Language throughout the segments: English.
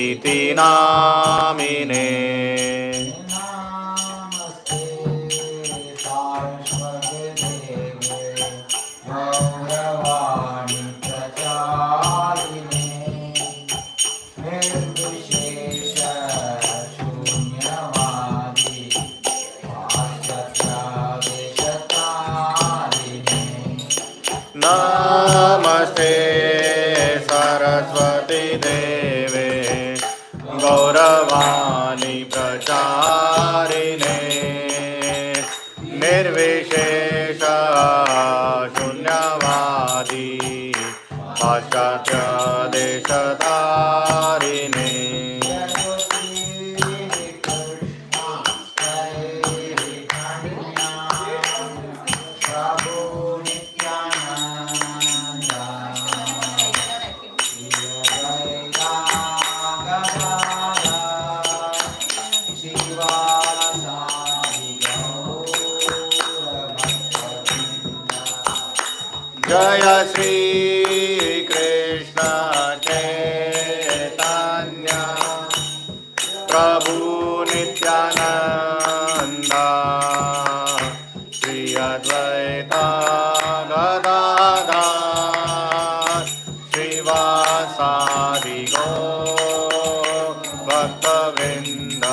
इति नामिने नमस्ते सारस्वते देवे गौरवाणी प्रचारिणे निर्विशेष शून्यवादी पाश्चात्यादेशतारिणे नमस्ते सरस्वती देवे गौरवाणी प्रचारिणे निर्विशेष शून्यवादी पाश्चात्य देशधारिणे जय श्री कृष्ण चैतन्य प्रभु नित्यानंद श्री अद्वैत गदाधर श्रीवासादि गौर भक्तवृंद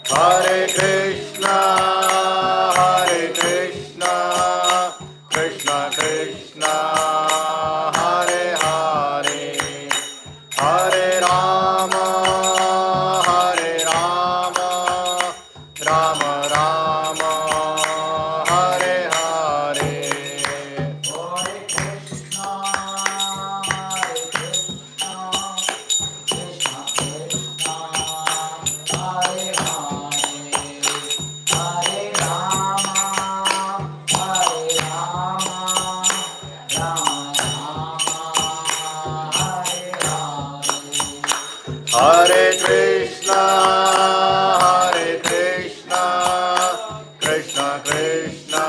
Hare Krishna, Krishna Krishna, Hare Hare, Hare Rama, Rama Rama, Hare Hare. Hare Krishna, Krishna Krishna, Hare Hare, Hare Rama, Rama Rama, Hare Hare. Hare Krishna, Krishna Krishna,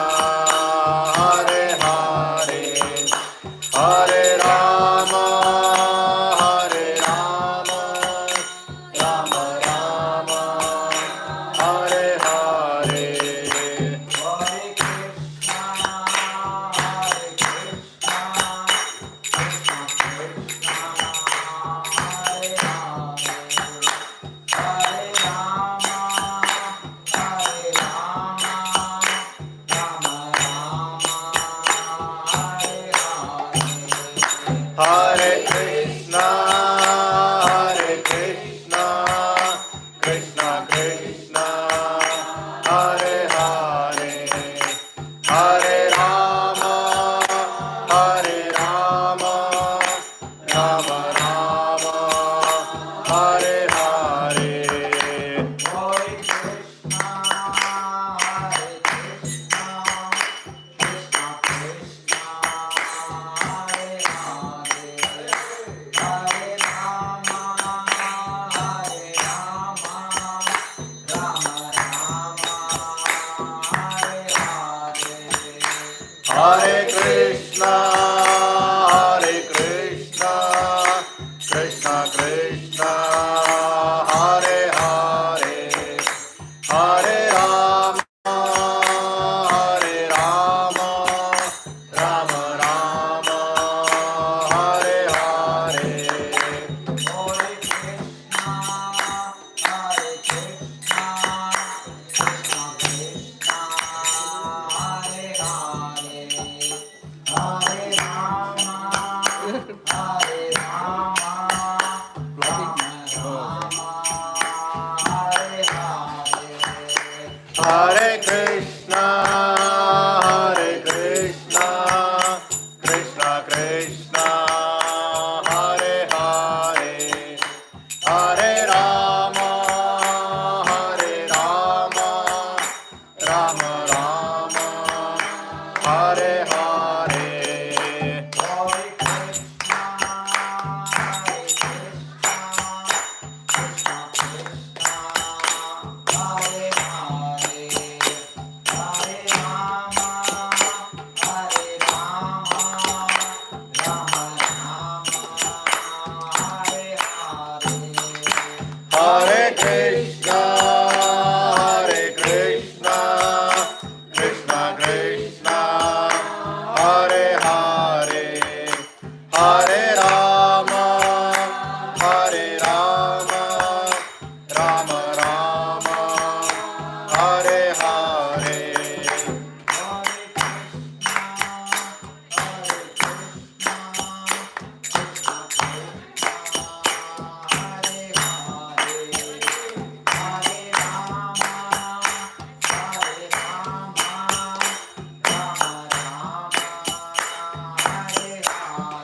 Hare Hare, Hare Rama, Rama Rama, Hare Hare. Hare Krishna, Krishna Krishna, Hare Hare, Hare Rama, Rama Rama, Hare Hare. Hare Krishna, Krishna Krishna, Hare Hare, Hare Rama, Rama Rama, Hare Hare. Hare Krishna, Krishna Krishna, Hare Hare, Hare Rama, Rama Rama, Hare Hare. Hare Krishna, Krishna Krishna, Hare Hare, Hare Rama, Rama Rama, Hare Hare. Hare Krishna, Krishna Krishna, Hare Hare, Hare Hare Hare. Hare Krishna, Hare Krishna, Krishna Krishna, Hare Hare, Hare Rama, Hare Rama, Rama Rama, Hare Hare. Hare Krishna, Hare Krishna, Krishna Krishna, Hare Hare, Hare Rama, Hare Rama, Rama Rama, Hare Hare.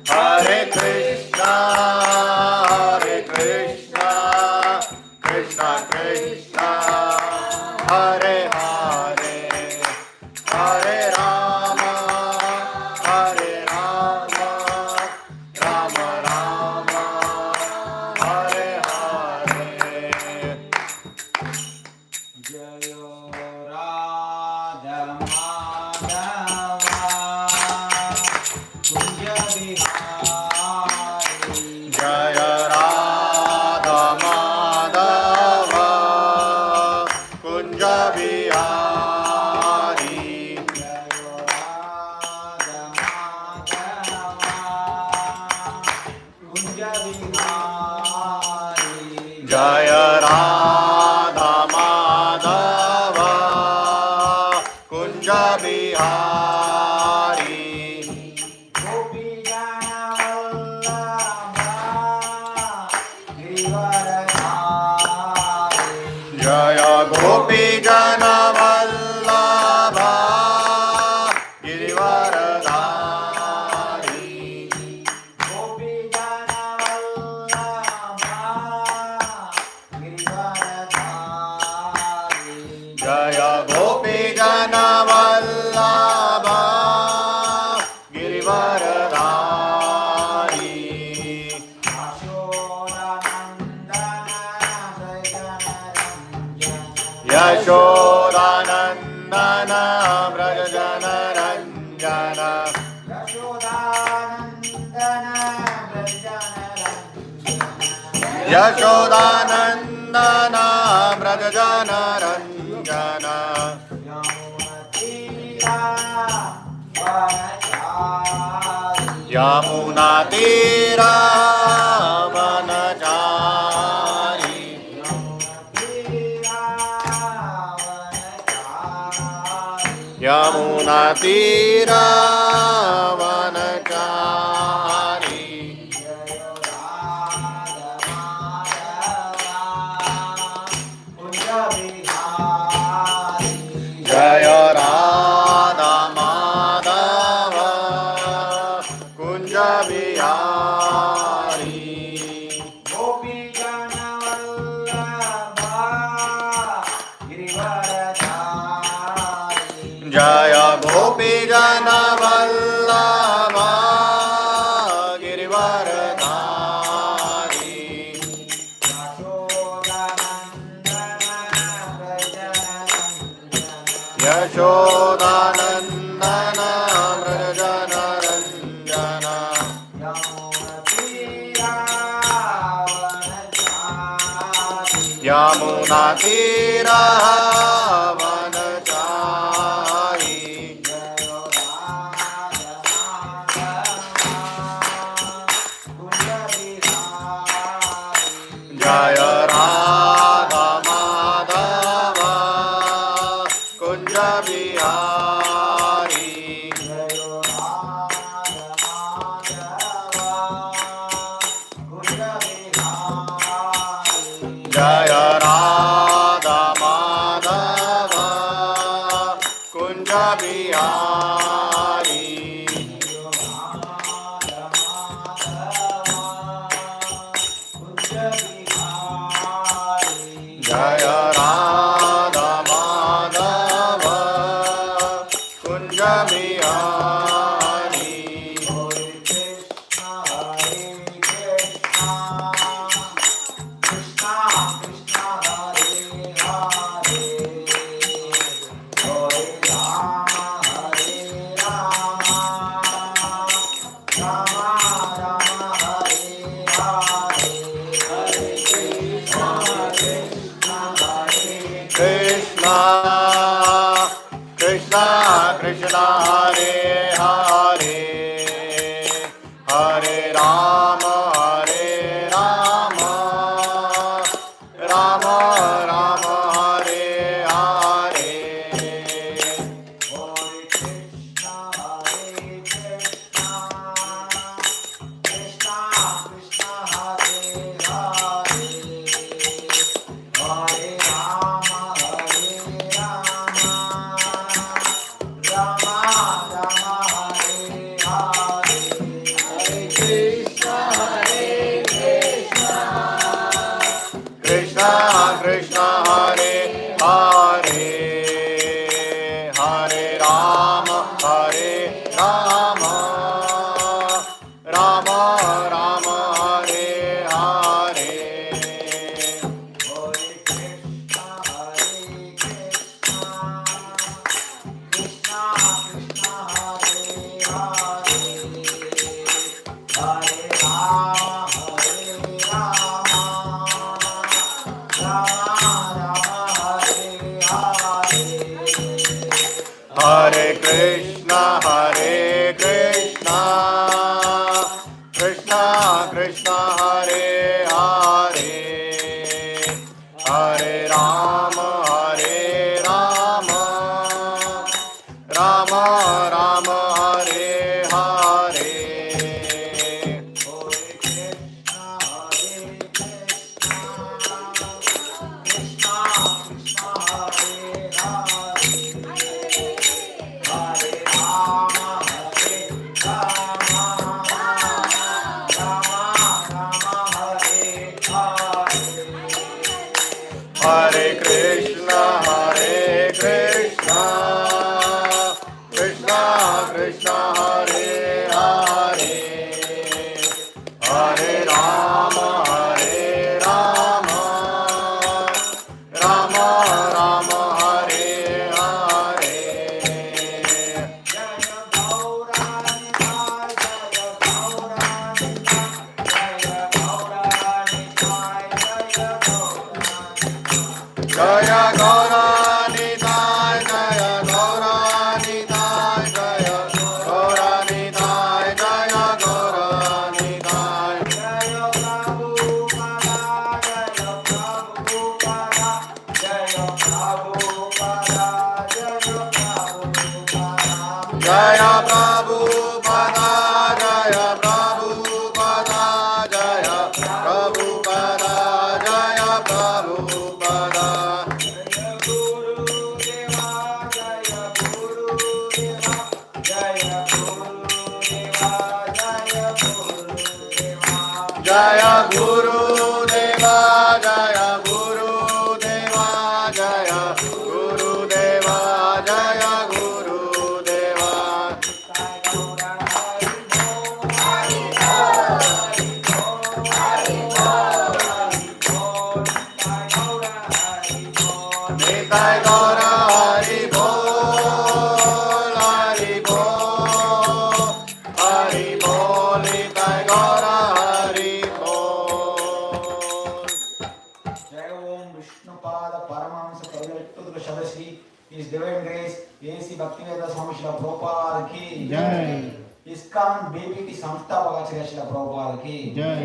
Hare Krishna, Hare Krishna, Krishna Krishna, Hare Hare, Hare Rama, Hare Rama, Rama Rama, Hare Hare. Jayo Radha Madhava Kunja Bihari. Jaya Radha Madhava Kunja Bihari. Jayo Radha Madhava Kunja Bihari. Jaya Radha Madhava Kunja Bihari. Gopi Jana Vallabha Giridharadhari. Jaya Gopi Jana Vallabha Girivaradhari. Gopi Jana Vallabha Giridharadhari. Jaya Gopi Jana Vallabha Girivaradhari. Yashodanandana Vrajana Ranjana. Yashodanandana Yashodanandana Vrajana Ranjana. Yamuna Tira Vanachari. Yamuna Tira Vanachari. Jaya Radha Madhava Kunja Bihari. Gopi Jana Vallabha Giridharadhari. Jaya Gopi Jana Vallabha Girivaradhari. Yashodanandana Vrajana Ranjana. Yamuna Tira Vanachari. Jaya Radha Madhava Kunja Bihari. Jaya Radha Madhava Kunja Bihari. Jaya Radha Madhava Krishna Krishna Hare Hare Hare Rama Hare Rama Rama Rama Hare Hare Krishna Krishna Hare Hare Hare Rama Hare Rama Rama Rama Hare Hare Hare Krishna Hare Krishna Krishna Krishna Hare Hare Hare Rama Hare Rama Rama Rama Hare Hare Hare Krishna Hare Krishna Krishna Krishna Hare Hare Hare Rama Hare Rama Rama Rama Hare Hare Jaya Gauranitai Jaya Gauranitai Jaya Gauranitai Jaya Gauranitai Jaya Prabhupada Jaya Prabhupada Jaya Prabhupada Jaya Prabhupada Jaya Guru Deva Jaya Guru Deva Jaya Guru Deva Jaya Guru Deva Nitai Gaura Hari Bol Hari Bol Hari Bol Nitai Gaura Hari Bol Jai Om Vishnupada Paramahamsa Kavirattudra Shadashi His Divine Grace A.C. Bhaktivinoda Swami Srila Prabhupada ki Jai. ISKCON BB की संस्थापक आचार्य श्रील प्रभुपाद की जय।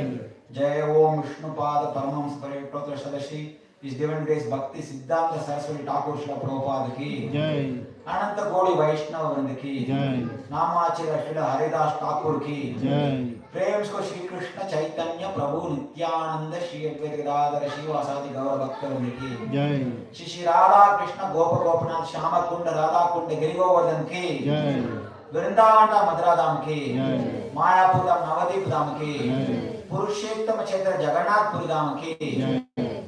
जय ओम विष्णुपाद परमहंस परिव्राजक सदस्य His Divine Grace Bhakti Siddhanta Saraswati Thakur Srila Prabhupada की जय। अनंत कोटि वैष्णव वृंद की जय। नामाचार्य श्रील हरिदास ठाकुर की जय। प्रेम को श्री कृष्ण चैतन्य प्रभु नित्यानंद श्री अद्वैत गदाधर श्रीवासादि गौर भक्त वृंद की जय। श्री श्री राधा कृष्ण गोप गोपनाथ श्याम कुंड राधा कुंड गिरिगोवर्धन की जय। वृंदावन मथुरा धाम की जय। मायापुर धाम नवदीप धाम की जय। पुरुषोत्तम क्षेत्र जगन्नाथपुरी धाम की जय।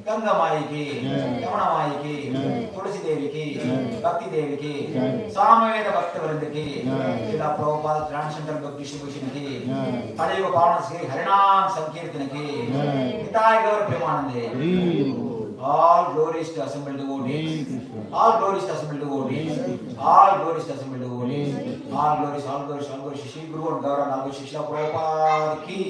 गंगा माई की जय। यमुना माई की जय। तुलसी देवी की जय। भक्ति देवी की जय। सामवेद भक्त वृंद की जय। श्रीला प्रभुपाद रणशंकर भक्ति भूषण की जय। हरिव पावन श्री हरिनाम संकीर्तन की जय। निताय गौर प्रेमानंदे हरि बोल। all glories to assembled devotees all glories to assembled devotees all glories to assembled devotees all glories Shri Guru and Gaura Nalu Shishla Prabhupada ki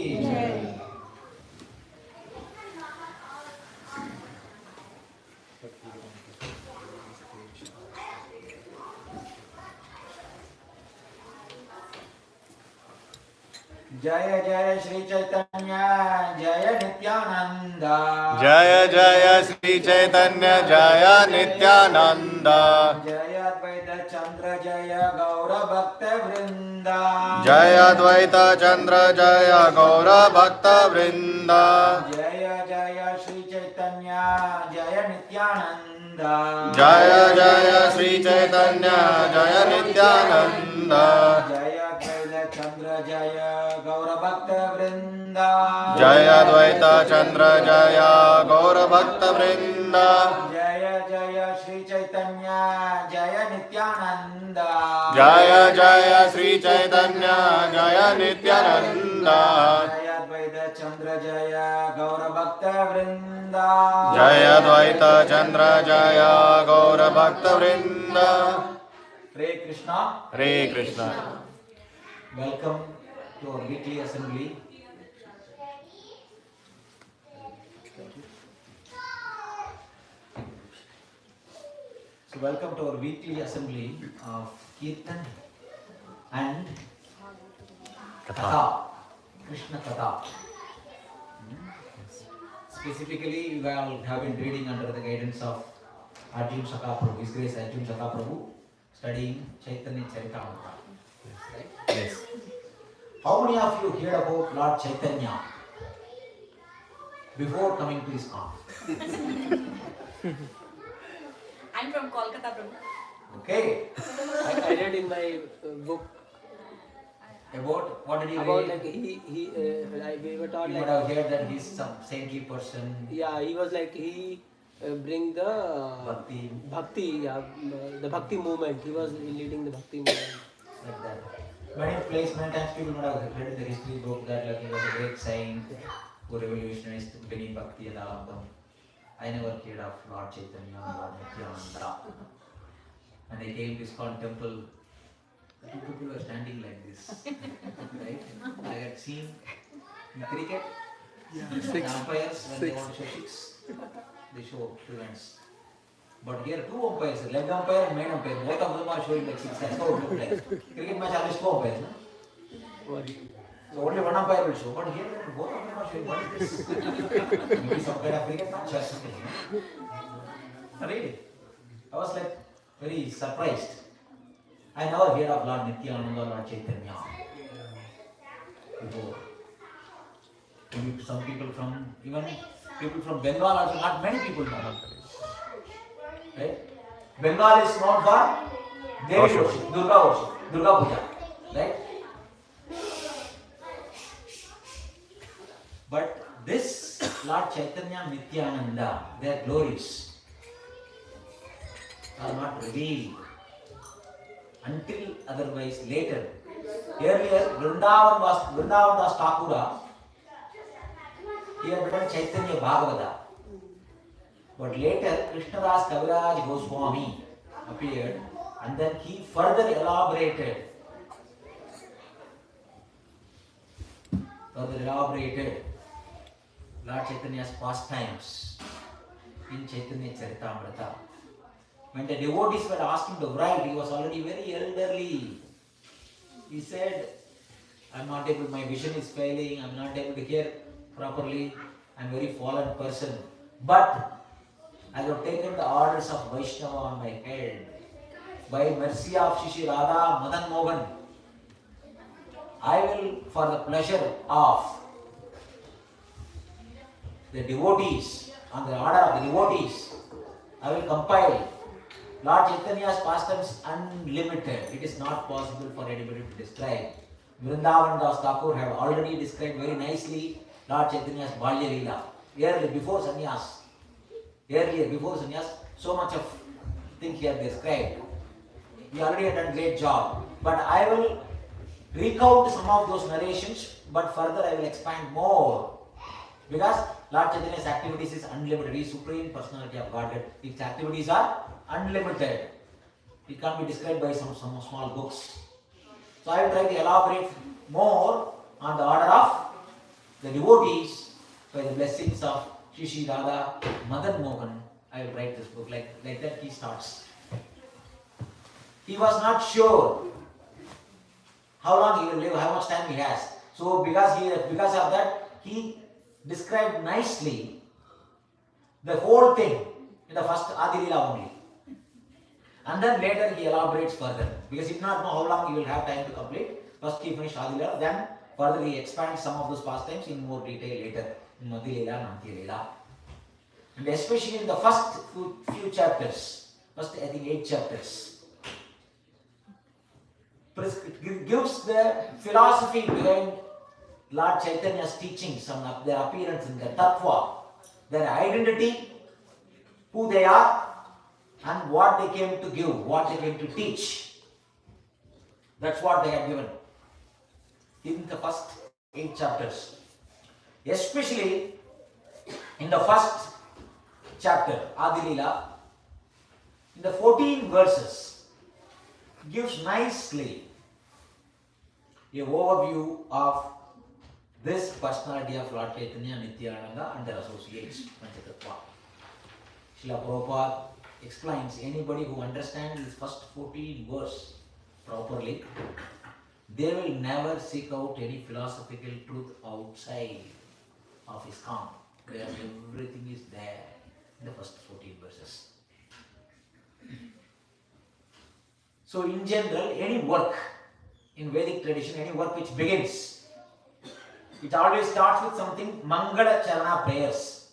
Jaya Jaya Shri Chaitanya Jaya Nityananda. Jaya Jaya Sri Chaitanya Jaya Nityananda. Jaya Advaita Chandra Jaya Gaura Bhakta Vrinda. Jaya Advaita Chandra Jaya Gaura Bhakta Vrinda. Jaya Jaya Shri Chaitanya Jaya Nityananda. Jaya Jaya Sri Chaitanya Jaya Nityananda. Jaya Advaita Chandra Jaya Gaura Bhakta Vrinda. Jaya Advaita Chandra Jaya Gaura Bhakta Vrinda. Jaya Jaya Shri Chaitanya Jaya Nityananda. Jaya Jaya Sri Chaitanya Jaya Nityananda. Jaya Advaita Chandra Jaya Gaura Bhakta Vrinda. Jaya Advaita Chandra Jaya Gaura Bhakta Vrinda. Hare Krishna. Hare Krishna. Welcome to our weekly assembly. So welcome to our weekly assembly of Kirtan and Katha, Krishna Katha. Specifically, we all have been reading under the guidance of Arjun Saka Prabhu, His Grace Arjun Saka Prabhu, studying Chaitanya Charitamrita. Right? Yes. How many of you heard about Lord Chaitanya before coming to ISKCON? I'm from Kolkata, Prabhu. Okay. I read in my book About what did you about read? like like we were taught You like would have heard that he's some saintly person. yeah, he was like he bring the Bhakti. bhakti, yeah, the bhakti movement. He was leading the bhakti movement. Like that. Many times people would have read in the history book that like he was a great saint who revolutionized bringing Bhakti and Alambam. I never heard of Lord Chaitanya or Lord Nityananda. When I came to ISKCON temple, two people were standing like this. Right? I had seen in cricket, the umpires when they want to show six, they show two hands. But here two umpires, leg umpire and main umpire, both of them are showing like six. That's how it looks like. Cricket match always two umpires, no? So only one umpire will show. But here both of them are showing. What is this? Maybe some kind of cricket match or something. No? Really? I was like very surprised. I never heard of Lord Nityananda or Lord Chaitanya before. Maybe some people from, even people from Bengal also, not many people know. Right? Bengal is known for Devi worship, Durga Puja. Right? But this Lord Chaitanya Nityananda, their glories are not revealed until otherwise later. Earlier, Vrindavan Das Thakura, he had written Chaitanya Bhagavata. But later, Krishnadas Kaviraj Goswami appeared and then he further elaborated Lord Chaitanya's pastimes in Chaitanya Charitamrita. When the devotees were asking to write, he was already very elderly. He said, I'm not able, my vision is failing, I'm not able to hear properly, I'm a very fallen person. But I have taken the orders of Vaishnava on my head. By mercy of Shishi Radha Madan Mohan, I will, for the pleasure of the devotees, on the order of the devotees, I will compile Lord Chaitanya's pastimes unlimited. It is not possible for anybody to describe. Vrindavan Das Thakur have already described very nicely Lord Chaitanya's Balya Leela. Earlier, before sannyas, so much of thing he had described. He already had done a great job. But I will recount some of those narrations, but further I will expand more. Because Lord Chaitanya's activities is unlimited. He is Supreme Personality of Godhead. His activities are unlimited. It can't be described by some small books. So I will try to elaborate more on the order of the devotees by the blessings of Shishi Radha Madan Mohan. I will write this book like that he starts. He was not sure how long he will live, how much time he has. So because of that, he described nicely the whole thing in the first Adi Leela only. And then later he elaborates further. Because he did not know how long he will have time to complete. First he finished Adi Leela, then further he expands some of those pastimes in more detail later in Madhi Leela and Antya Leela. And especially in the first few chapters, first I think 8 chapters, it gives the philosophy behind Lord Chaitanya's teachings, their appearance and their tattva, their identity, who they are, and what they came to give, what they came to teach. That's what they have given in the first 8 chapters. Especially in the first chapter, Adi Leela, in the 14 verses, gives nicely a overview of this personality of Lord Chaitanya, Nityananda and their associates, Panchatattva. Srila Prabhupada explains, anybody who understands this first 14 verse properly, they will never seek out any philosophical truth outside of ISKCON, where everything is there in the first 14 verses. So in general, any work in Vedic tradition, any work which begins, it always starts with something Mangala Charana prayers.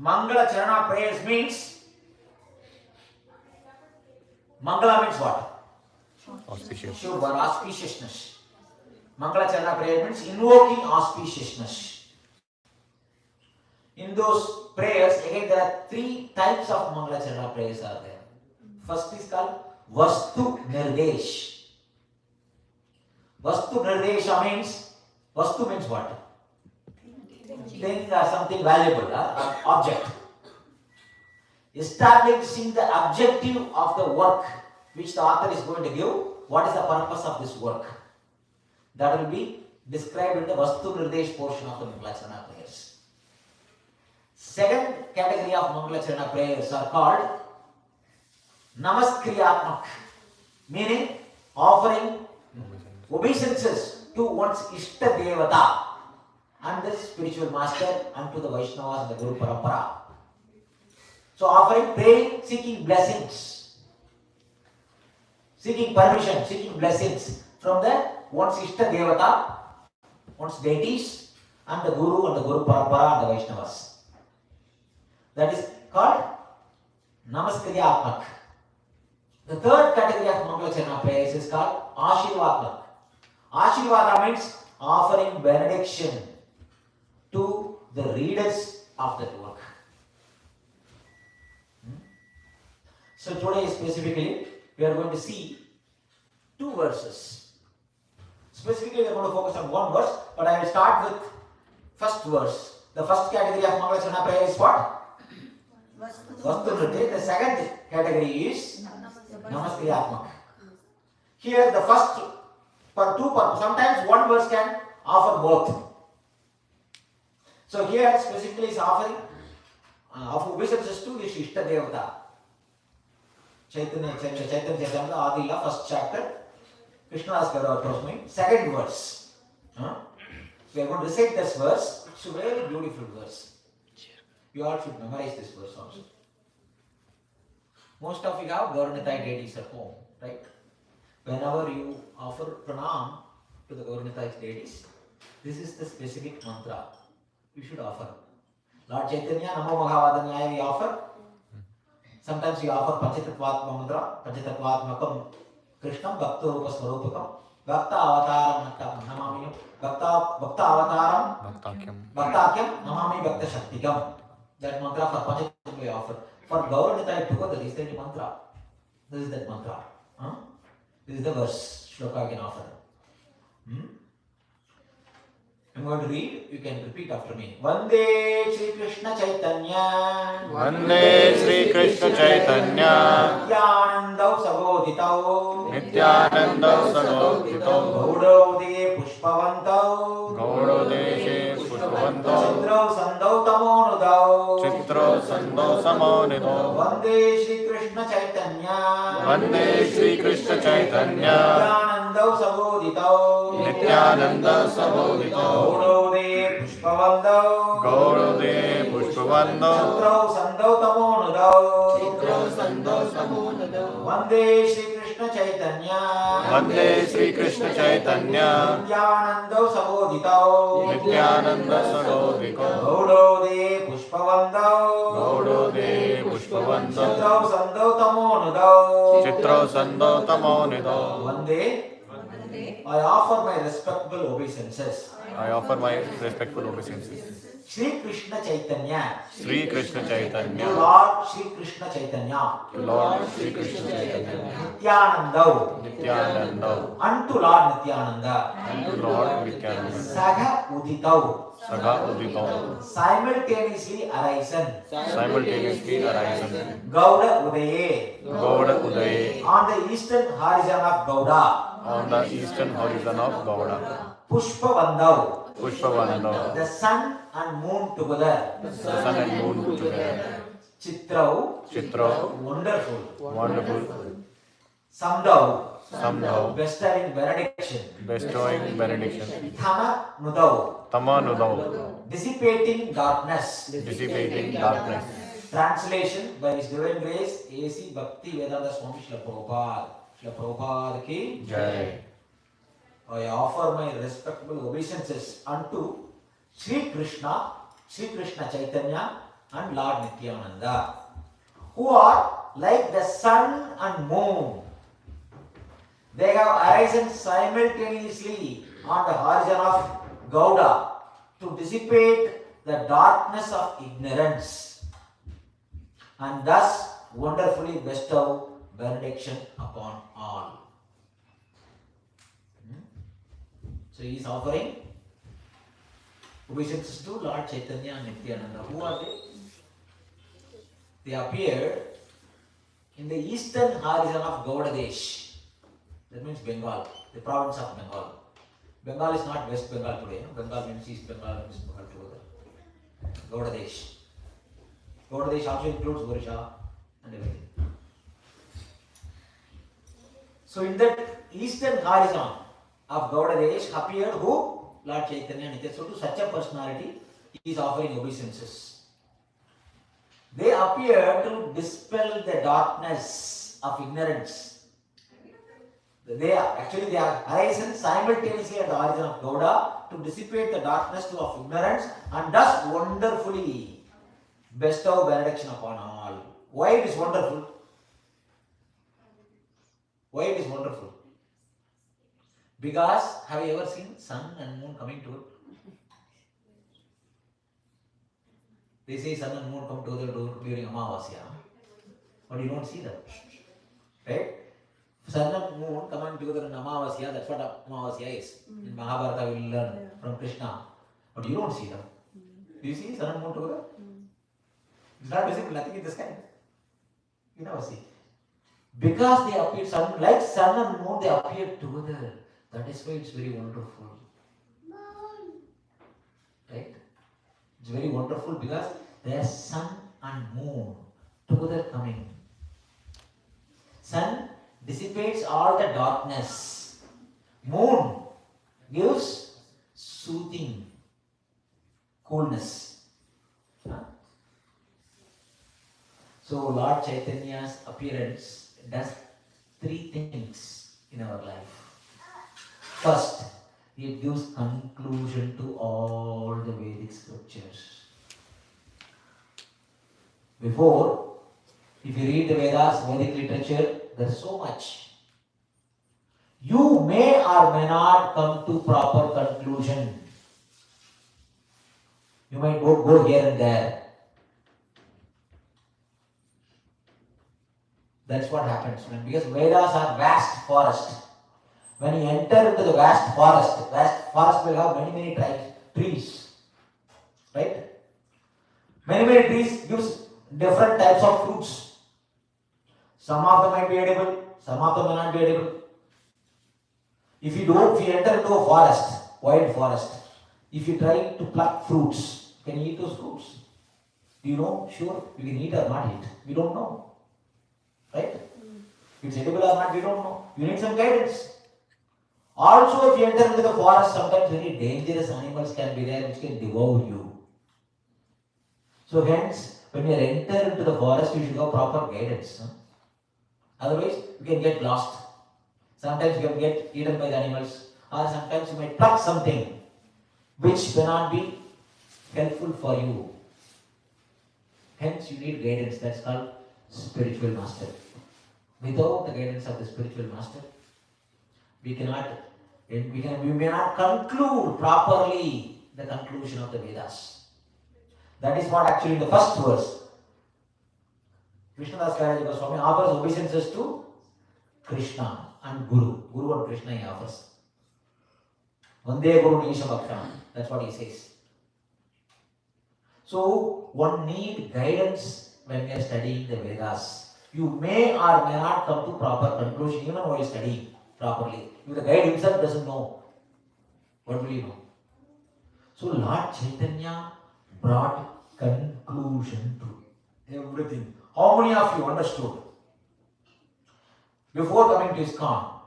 Mangala Charana prayers means, Mangala means what? Auspicious. Shubha, auspiciousness. Mangala Charana prayer means invoking auspiciousness. In those prayers, again there are 3 types of Mangala Charana prayers are there. First is called Vastu Nirdesh. Vastu Nirdesha means, Vastu means what? Thing or something valuable, object. Establishing the objective of the work which the author is going to give. What is the purpose of this work? That will be described in the Vastu Nirdesh portion of the Mangala Charana prayers. Second category of Mangala Charana prayers are called Namaskriyaatmak, meaning offering obeisances to one's Ishta Devata and the spiritual master and to the Vaishnavas and the Guru Parampara. So offering, praying, seeking blessings, seeking permission, seeking blessings from the one's Ishta Devata, one's deities and the Guru and the Guru Parampara and the Vaishnavas. That is called Namaskriyaatmak. The third category of Mangala Charana prayers is called Ashirvatmak. Ashirvata means offering benediction to the readers of that work. So today specifically we are going to see 2 verses. Specifically we are going to focus on 1 verse, but I will start with first verse. The first category of Mangala Charana prayer is what? Vastu Nirdesh. The second category is Namaskriyaatmak. Here the first, for 2 purposes, sometimes 1 verse can offer both. So here specifically is offering of obeisances to this Ishta Devata. Chaitanya Charitamrita Adi Leela, first chapter, Krishnadas Gaurav Prasmi, second verse. We are going to recite this verse. It's a very beautiful verse. You all should memorize this verse also. Most of you have Gauranitai deities at home, right? Whenever you offer pranam to the Gauranitai deities, this is the specific mantra you should offer. Lord Chaitanya, Namo Mahavadanyaya we offer. Sometimes we offer Panchatattvatma mantra, Panchatattvatmakam Krishnam Bhakta Rupa Swarupakam, Bhakta Avataram Namami, Bhakta Avataram Bhaktakyam Namami Bhakta Shaktikam. That mantra for Panchatattva we offer. For Gauranitai together, is that mantra? This is that mantra. This is the verse, shloka I can offer. I'm going to read, you can repeat after me. Vande Shri Krishna Chaitanya. Vande Shri Krishna Chaitanya. Nityanandau Sagodhitau. Nityanandau Sagodhitau. Gaudaude Pushpavantau. Gaudaude Pushpavantau. Chitrau Sandau Tamonudau. Chitrau Sandau Samonidau. Vande Shri Krishna Chaitanya. Vande Shri Krishna Chaitanya. Nityanandau Sagodhitau. Nityananda Sabodhito Gaudode Pushpavandau Gaurode Pushpavando Chandrau Sandau Tamonudau Chitro Sandau Samonadau Vande Shri Krishna Chaitanya Vande Sri Krishna Chaitanya Nityanandau Sabodhitau Nityananda Sabodhito Gaudode Pushpavandau Gaurode Pushpavando Chandrau Sandau Tamonudau Chitro Sando Tamonido Vande I offer my respectable obeisances. I offer my respectful obeisances. Shri Krishna Chaitanya. Sri Krishna To Chaitanya Lord Shri Krishna Chaitanya. to Lord Sri Krishna Chaitanya Nityanandau. Nityananda Unto Lord Nityananda. and to Lord Nityananda Saga Uditau. Saga Udito Simultaneously arisen. simultaneously arisen Gauda Udaye. Gauda Udaye On the eastern horizon of Gauda. on the eastern horizon of Gauda Pushpavandau. Pushpavando The sun and moon together. the sun and moon together Chitrau. Chitra Wonderful. wonderful Samdau. somehow Bestowing benediction. bestowing benediction Thama Nudau. Tamanudau Dissipating darkness. dissipating darkness. Translation by His Divine Grace A.C. Bhakti Vedanta Swami Srila Prabhupada. Srila Prabhupada ki Jai. I offer my respectable obeisances unto Sri Krishna Chaitanya and Lord Nityananda, who are like the sun and moon. They have arisen simultaneously on the horizon of Gauda to dissipate the darkness of ignorance and thus wonderfully bestow benediction upon all. So he is offering obeisances to Lord Chaitanya and Nityananda. Who are they? They appeared in the eastern horizon of Gaudadesh. That means Bengal, the province of Bengal. Bengal is not West Bengal today. No? Bengal means East Bengal and West Bengal together. Gaudadesh. Gaudadesh also includes Orissa and everything. So in that eastern horizon of Gaudadesh appeared who? Lord Chaitanya and Nityananda. So to such a personality, he is offering obeisances. They appear to dispel the darkness of ignorance. They are arisen simultaneously at the origin of Gauda to dissipate the darkness of ignorance and thus wonderfully bestow benediction upon all. Why it is wonderful? Why it is wonderful? Because have you ever seen sun and moon coming together? They say sun and moon come together during Amavasya, but you don't see them, right? Sun and moon coming together in Amavasya, that's what Amavasya is. In Mahabharata we will learn from Krishna, but you don't see them. Do you see sun and moon together? It's not visible, nothing in the sky. You never see. Because they appear, like sun and moon, they appear together. That is why it's very wonderful. Right? It's very wonderful because they are sun and moon together coming. Sun dissipates all the darkness. Moon gives soothing, coolness. Huh? So Lord Chaitanya's appearance does three things in our life. First, it gives conclusion to all the Vedic scriptures. Before, if you read the Vedas, Vedic literature, there is so much. You may or may not come to proper conclusion. You might go here and there. That's what happens. Because Vedas are vast forest. When you enter into the vast forest will have many trees. Right? Many trees gives different types of fruits. Some of them might be edible, some of them may not be edible. If you enter into a forest, wild forest, if you try to pluck fruits, can you eat those fruits? Do you know? Sure, you can eat or not eat. We don't know. Right? If it's edible or not, we don't know. You need some guidance. Also, if you enter into the forest, sometimes very dangerous animals can be there which can devour you. So hence, when you enter into the forest, you should have proper guidance. Otherwise, you can get lost. Sometimes you can get eaten by the animals, or sometimes you might pluck something which may not be helpful for you. Hence, you need guidance. That's called spiritual master. Without the guidance of the spiritual master, we may not conclude properly the conclusion of the Vedas. That is what actually in the first verse, Krishnadas Karaja Goswami offers obeisances to Krishna and Guru. Guru and Krishna he offers. Vande Guru Nisha Bhakta. That's what he says. So, one need guidance when we are studying the Vedas. You may or may not come to proper conclusion even while studying properly. If the guide himself doesn't know, what will he know? So, Lord Chaitanya brought conclusion to everything. How many of you understood? Before coming to ISKCON,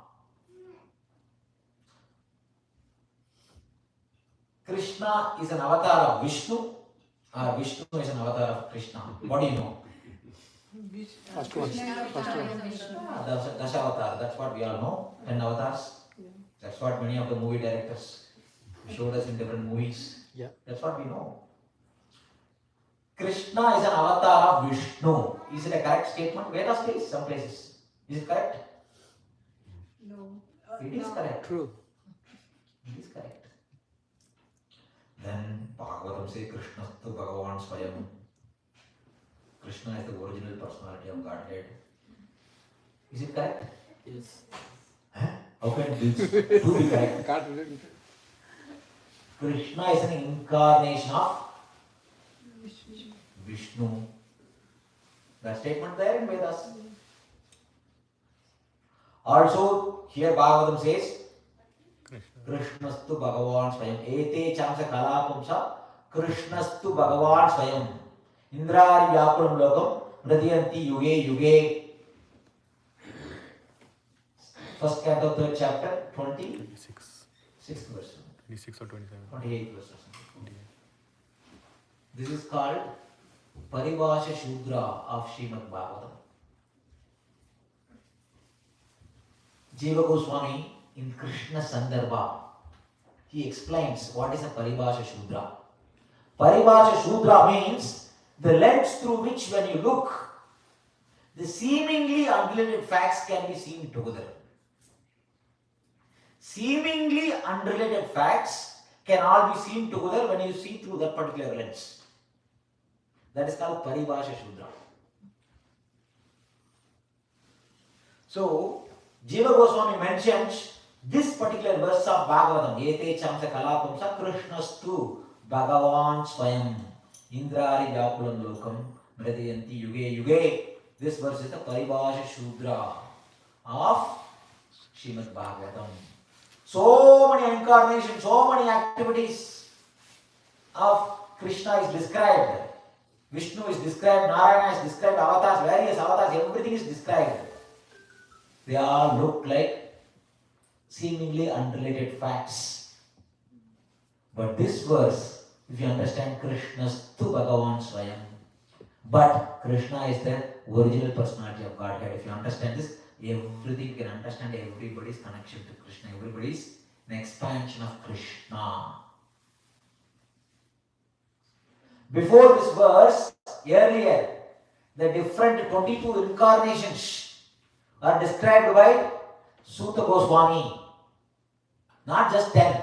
Krishna is an avatar of Vishnu, or Vishnu is an avatar of Krishna. What do you know? First one. Dasavatar, that's what we all know. 10 avatars. That's what many of the movie directors showed us in different movies. Yeah. That's what we know. Krishna is an avatar of Vishnu. Is it a correct statement? Vedas says some places. Is it correct? No. It is correct. True. It is correct. Then Bhagavatam says Krishna to Bhagavan Swayam. Krishna is the original personality of Godhead. Is it correct? Yes. How can these two be correct? Krishna is an incarnation of Vishnu. That statement there in Vedas. Also, here Bhagavatam says, Krishnastu Bhagavan Swayam. Ete chamsa kalapumsa Krishnastu Bhagavan Swayam. Indrari Vyapuram Lokam Radiyanti Yuge Yuge. First canto, third chapter, 26th verse. 26 or 27. 28 verse. This is called Paribhasha Shudra of Srimad Bhagavatam. Jiva Goswami in Krishna Sandarbha, he explains what is a Paribhasha Shudra. Paribhasha Shudra means the lens through which when you look, the seemingly unrelated facts can be seen together. Seemingly unrelated facts can all be seen together when you see through that particular lens. That is called Paribhasha Shudra. So, Jiva Goswami mentions this particular verse of Bhagavatam. Ete chamsa kalapamsa Krishnastu Bhagavan Swayam Indrari Vyapulam Lokam Mradayanti Yuge Yuge. This verse is the Paribhasha Shudra of Srimad Bhagavatam. So many incarnations, so many activities of Krishna is described. Vishnu is described, Narayana is described, avatars, various avatars, everything is described. They all look like seemingly unrelated facts. But this verse, if you understand Krishna's Tu Bhagavan Swayam, but Krishna is the original personality of Godhead. If you understand this, everything you can understand everybody's connection to Krishna. Everybody's an expansion of Krishna. Before this verse, earlier, the different 22 incarnations are described by Suta Goswami. Not just 10.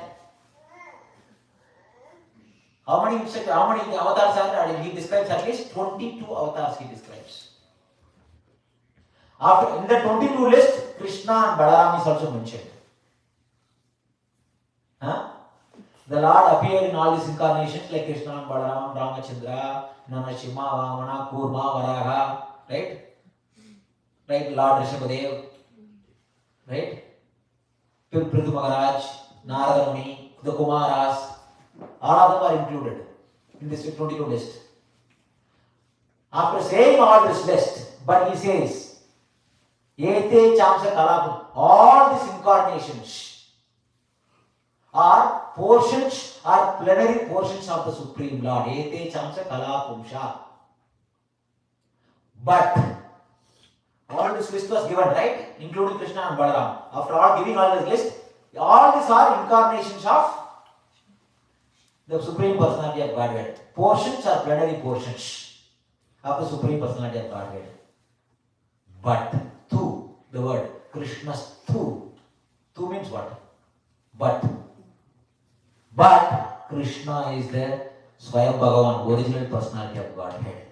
How many avatars are there? He describes at least 22 avatars he describes. After in the 22 list, Krishna and Balaram is also mentioned. The Lord appeared in all these incarnations like Krishna and Balaram, Ramachandra, Narasimha, Vamana, Kurma, Varaha, right? Right, Lord Rishabhadev, right? Prithu Maharaj, Narada Muni, the Kumaras, all of them are included in this 22 list. After saying all this list, but he says, Ete Chamsa Kalapam, all these incarnations are portions, are plenary portions of the Supreme Lord. Ete chamsa kala pumsha. But all this list was given, right? Including Krishna and Balaram. After all giving all this list, all these are incarnations of the Supreme Personality of Godhead. Portions are plenary portions of the Supreme Personality of Godhead. But tu, the word Krishna's tu. Tu means what? But Krishna is the Swayam Bhagavan, original personality of Godhead.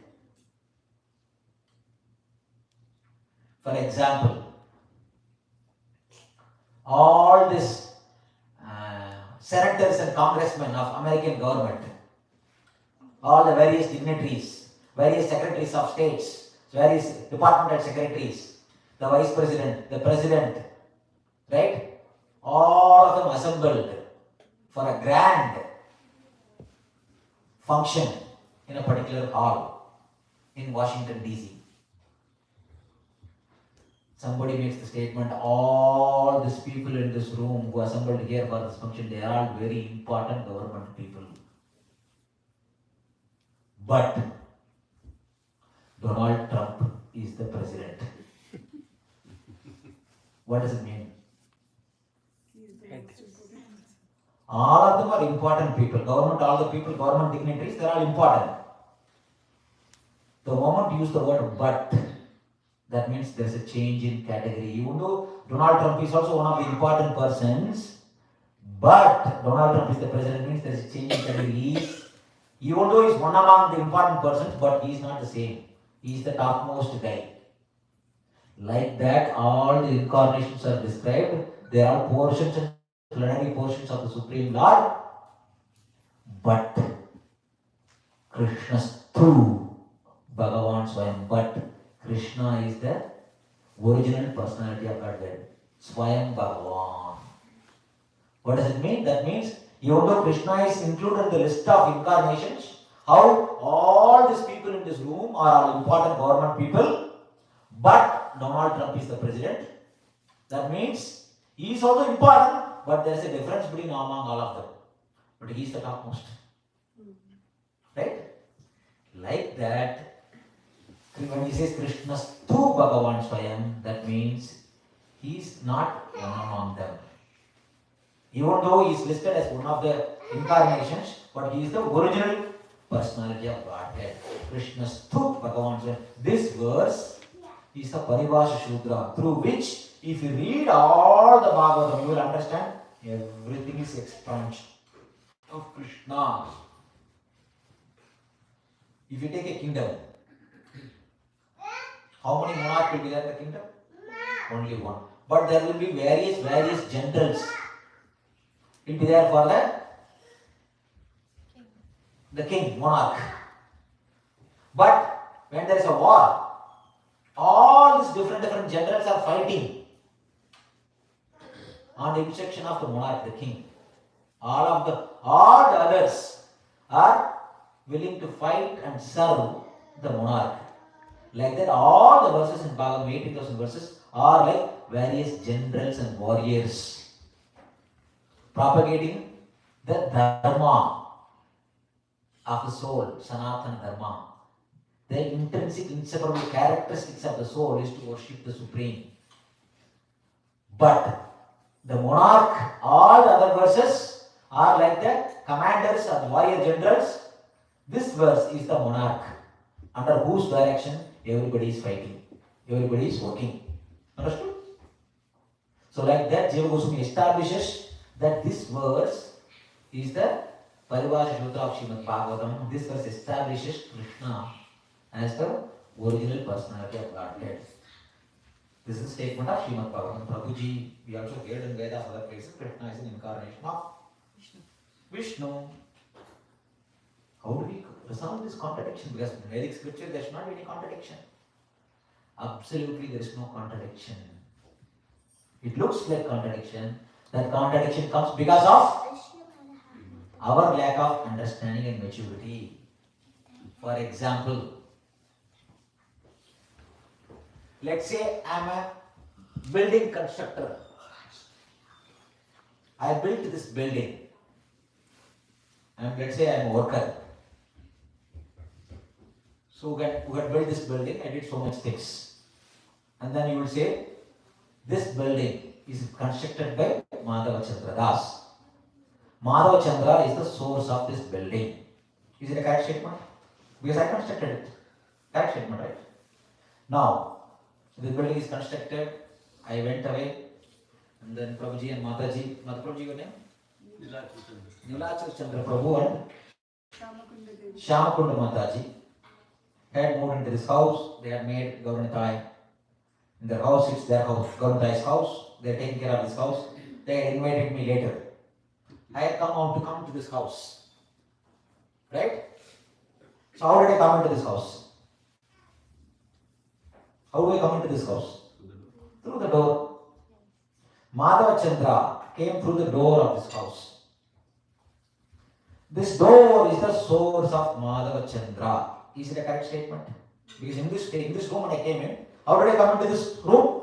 For example, all these senators and congressmen of American government, all the various dignitaries, various secretaries of states, various departmental secretaries, the vice president, the president, right? All of them assembled for a grand function in a particular hall in Washington, D.C. Somebody makes the statement, all these people in this room who assembled here for this function, they are all very important government people. But Donald Trump is the president. What does it mean? All of them are important people. Government, all the people, government dignitaries, they are all important. The moment you use the word but, that means there is a change in category. Even though Donald Trump is also one of the important persons, but Donald Trump is the president, means there is a change in category. Even though he is one among the important persons, but he is not the same. He is the topmost guy. Like that, all the incarnations are described. They are all portions and plenary portions of the Supreme Lord. But Krishna's through Bhagavan Swayam. But Krishna is the original personality of Godhead. Swayam Bhagavan. What does it mean? That means, even though Krishna is included in the list of incarnations, how all these people in this room are all important government people, but Donald Trump is the president. That means he is also important, but there is a difference between among all of them. But he is the topmost. Right? Like that, when he says Krishna's tu Bhagavan Swayam, that means he is not one among them. Even though he is listed as one of the incarnations, but he is the original personality of Godhead. Krishna's tu Bhagavan Swayam. This verse is the Paribhasha Shudra, through which, if you read all the Bhagavatam, you will understand everything is expunged of Krishna. If you take a kingdom, how many monarchs will be there in the kingdom? Only one. But there will be various generals. It will be there for the king, monarch. But when there is a war, all these different generals are fighting on the instruction of the monarch, the king. All the others are willing to fight and serve the monarch. Like that, all the verses in Bhagavatam, 18,000 verses, are like various generals and warriors propagating the dharma of the soul, Sanatana Dharma. The intrinsic, inseparable characteristics of the soul is to worship the Supreme. But the monarch, all the other verses are like the commanders or warrior generals. This verse is the monarch, under whose direction everybody is fighting, everybody is working. Understood? So like that, Jiva Goswami establishes that this verse is the Paribhasha Shudra of Srimad Bhagavatam. This verse establishes Krishna as the original personality of Godhead. This is a statement of Srimad Bhagavatam. Prabhuji, we also heard in Vedas other places, Krishna is an incarnation of Vishnu. How do we resolve this contradiction? Because in Vedic scripture there should not be any contradiction. Absolutely there is no contradiction. It looks like contradiction. That contradiction comes because of our lack of understanding and maturity. For example, let's say I am a building constructor. I built this building. And let's say I'm a worker. So who had built this building, I did so much things. And then you will say, this building is constructed by Madhav Chandra Das. Madhav Chandra is the source of this building. Is it a correct statement? Because I constructed it. Correct statement, right? Now, this building is constructed. I went away. And then Prabhuji and Mataji. Prabhuji, your name? Nilachal Chandra Prabhu and Shamakunda Mataji had moved into this house. They had made Gauranitai. In their house, it's their house. Gaurantai's house. They're taking care of this house. They had invited me later. I had come to this house. Right? So how did I come into this house? How do I come into this house? Through the door. Madhava Chandra came through the door of this house. This door is the source of Madhava Chandra. Is it a correct statement? Because in this room when I came in, how did I come into this room?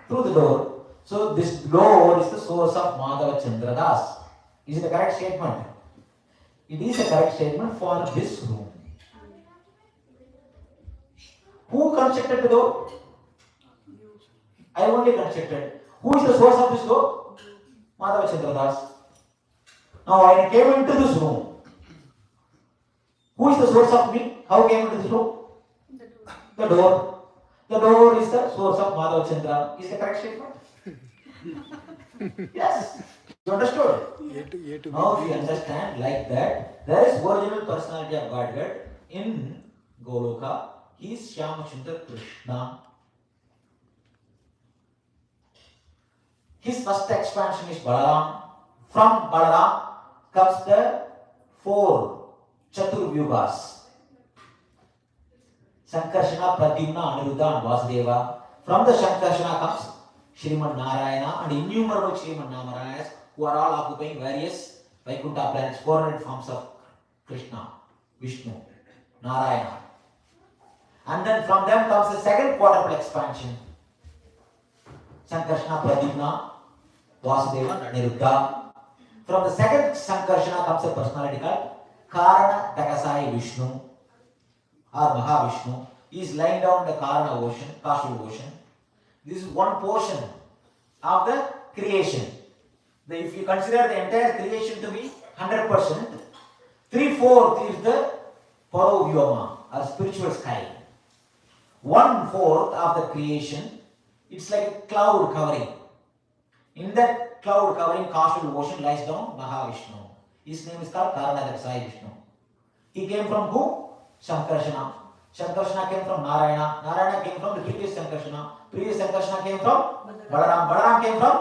Through the door. So this door is the source of Madhava Chandra Das. Is it a correct statement? It is a correct statement for this room. Who constructed the door? I only constructed. Who is the source of this door? Madhava Chandra Das. Now when I came into this room, who is the source of me? How I came into this room? The door. The door is the source of Madhava Chandra. Is the correct statement? Yes. You understood? Now if you understand like that, there is original personality of Godhead in Goloka. He is Shyamachandra Krishna. His first expansion is Balaram. From Balaram comes the 4 Chaturvyugas. Sankarshana, Pradyumna, Aniruddha and Vasudeva. From the Sankarshana comes Shriman Narayana and innumerable Shriman Namarayas who are all occupying various Vaikuntha planets, 400 forms of Krishna, Vishnu, Narayana. And then from them comes the second quadruple expansion. Sankarshana, Pradyumna, Vasudeva and Aniruddha. From the second Sankarshana comes a personality called Karana Dakasai Vishnu or Mahavishnu. He is lying down in the Karana ocean, Kashu ocean. This is one portion of the creation. If you consider the entire creation to be 100%, 3/4 is the Paravyoma or spiritual sky. 1/4 of the creation, it's like a cloud covering. In that cloud covering Kashu ocean lies down Mahavishnu. His name is called Karanadaksai Vishnu. He came from who? Sankarshana. Sankarshana came from Narayana. Narayana came from the previous Sankarshana. Previous Sankarshana came from Balaram. Balaram came from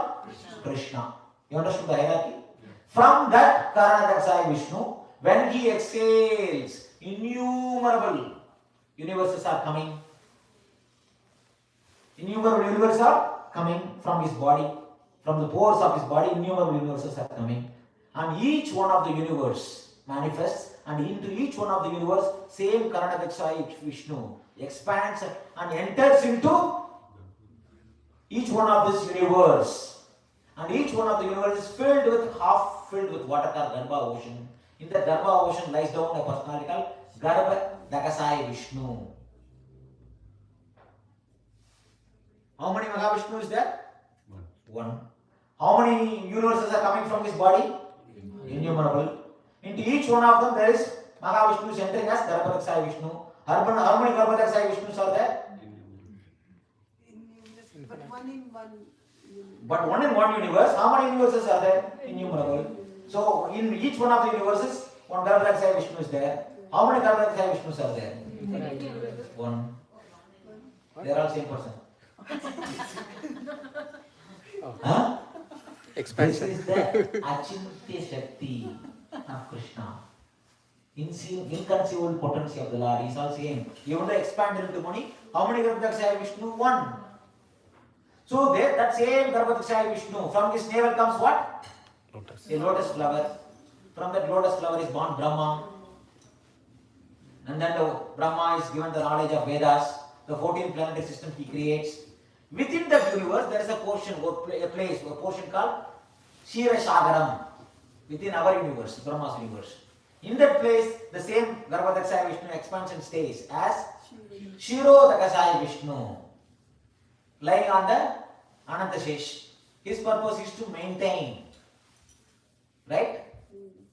Krishna. You understood the hierarchy? From that Karanadaksai Vishnu, when he exhales, innumerable universes are coming. Innumerable universes are coming from his body. From the pores of his body, innumerable universes are coming. And each one of the universe manifests, and into each one of the universe, same Karanadaksai Vishnu expands and enters into each one of this universe. And each one of the universe is half filled with water called Garbha ocean. In the Garbha ocean lies down a personality called Garbha Dakasai Vishnu. How many Mahavishnu is there? One. How many universes are coming from his body? Innumerable. Into each one of them there is Mahavishnu is entering as Garbhadaksai Vishnu. How many Garbhadaksai Vishnus are there? But one in one universe. How many universes are there? Innumerable. So in each one of the universes, one Garbhadaksai Vishnu is there. How many Garbhadaksai Vishnus are there? One. They are all same person. Huh? Expansion. This is the Achintya Shakti of Krishna. Inconceivable potency of the Lord. He is all same. Even though expanded into money, how many Garbhadaksai Vishnu? One. So there, that same Garbhadaksai Vishnu, from his navel comes what? Lotus. A lotus flower. From that lotus flower is born Brahma. And then the Brahma is given the knowledge of Vedas. The 14 planetary system he creates. Within that universe, there is a portion, a place, a portion called Shira Shagaram, within our universe, Brahma's universe. In that place, the same Garbhodakasaya Vishnu expansion stays as Shirodakasaya Vishnu, lying on the Anantashesh. His purpose is to maintain, right?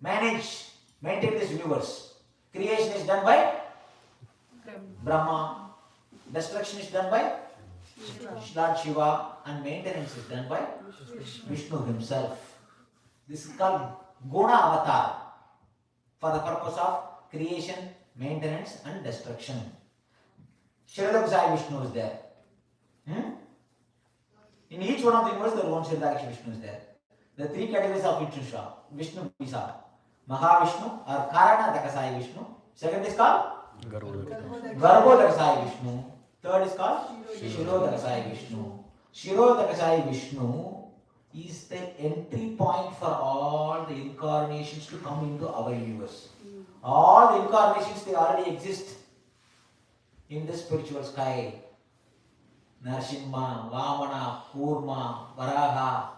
Maintain this universe. Creation is done by Brahma. Destruction is done by Lord Shiva, and maintenance is done by Vishnu himself. This is called Guna Avatar, for the purpose of creation, maintenance and destruction. Shirodakasaya Vishnu is there. In each one of the universe, there is one Shirodakasaya Vishnu is there. The three categories of Vishnu these are Mahavishnu or Karanadakasaya Vishnu. Second is called Garbhodakasaya Vishnu. Third is called Shirodakasaya Vishnu. Shirodakasaya Vishnu is the entry point for all the incarnations to come into our universe. All the incarnations, they already exist in the spiritual sky. Narsimha, Vamana, Kurma, Varaha,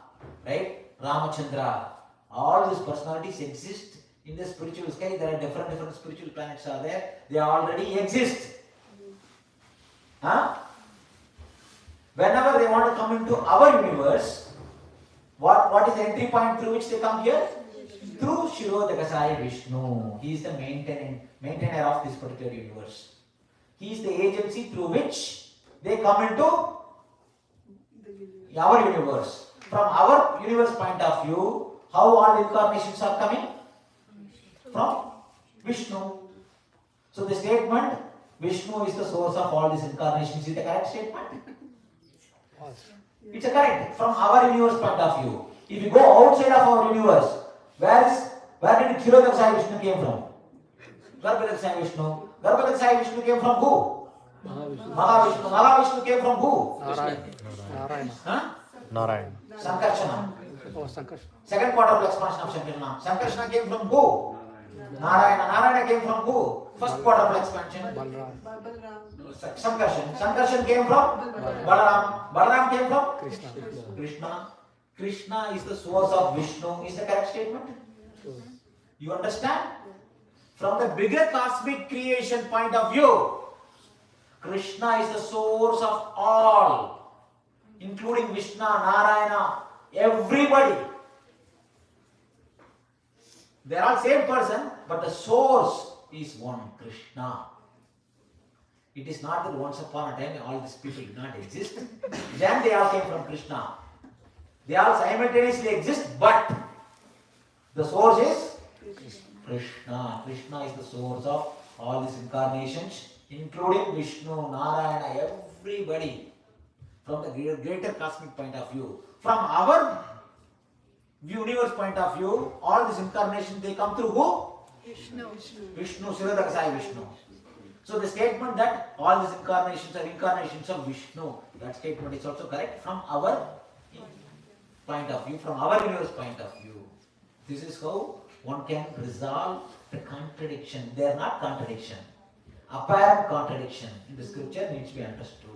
right? Ramachandra. All these personalities exist in the spiritual sky. There are different spiritual planets are there. They already exist. Whenever they want to come into our universe, what is the entry point through which they come here? Through Shirodakasaya Vishnu. He is the maintainer of this particular universe. He is the agency through which they come into our universe. From our universe point of view, how all incarnations are coming? From Vishnu. So the statement, Vishnu is the source of all these incarnations, is the correct statement? It's a correct from our universe point of view. If you go outside of our universe, where did Shirodakasaya Vishnu came from? Garbhodakasaya Vishnu. Garbhodakasaya Vishnu came from who? Mahavishnu. Mahavishnu came from who? Narayana. Sankarshana. Second quarter of expansion of Sankarshana. Sankarshana came from who? Narayana. Narayana came from who? First quarter of expansion. Sankarshan. Sankarshan came from Balaram. Balaram came from Krishna. Krishna is the source of Vishnu. Is the correct statement? You understand? From the bigger cosmic creation point of view, Krishna is the source of all, including Vishnu, Narayana, everybody. They are all same person, but the source is one, Krishna. It is not that once upon a time all these people did not exist. Then they all came from Krishna. They all simultaneously exist, but the source is Krishna. Krishna is the source of all these incarnations, including Vishnu, Narayana, everybody. From the greater cosmic point of view. From our universe point of view, all these incarnations, they come through who? Vishnu, Shirodakasaya Vishnu. So the statement that all these incarnations are incarnations of Vishnu, that statement is also correct from our point of view, from our universe point of view. This is how one can resolve the contradiction. They are not contradiction. Apparent contradiction in the scripture needs to be understood.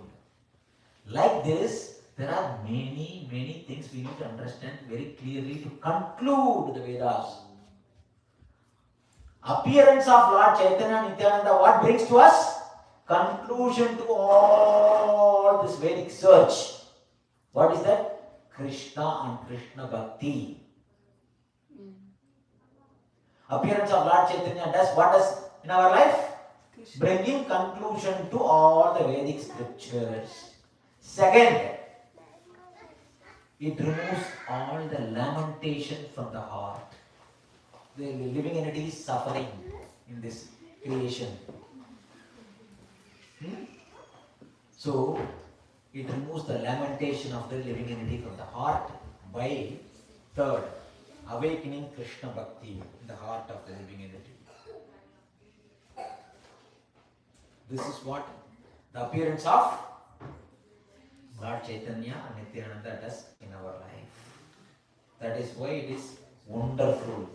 Like this, there are many things we need to understand very clearly to conclude the Vedas. Appearance of Lord Chaitanya Nityananda, what brings to us? Conclusion to all this Vedic search. What is that? Krishna and Krishna Bhakti. Appearance of Lord Chaitanya does what does in our life? Bringing conclusion to all the Vedic scriptures. Second, it removes all the lamentation from the heart. The living entity is suffering in this creation. So, it removes the lamentation of the living entity from the heart by third, awakening Krishna Bhakti in the heart of the living entity. This is what the appearance of Lord Chaitanya and Nityananda does in our life. That is why it is wonderful.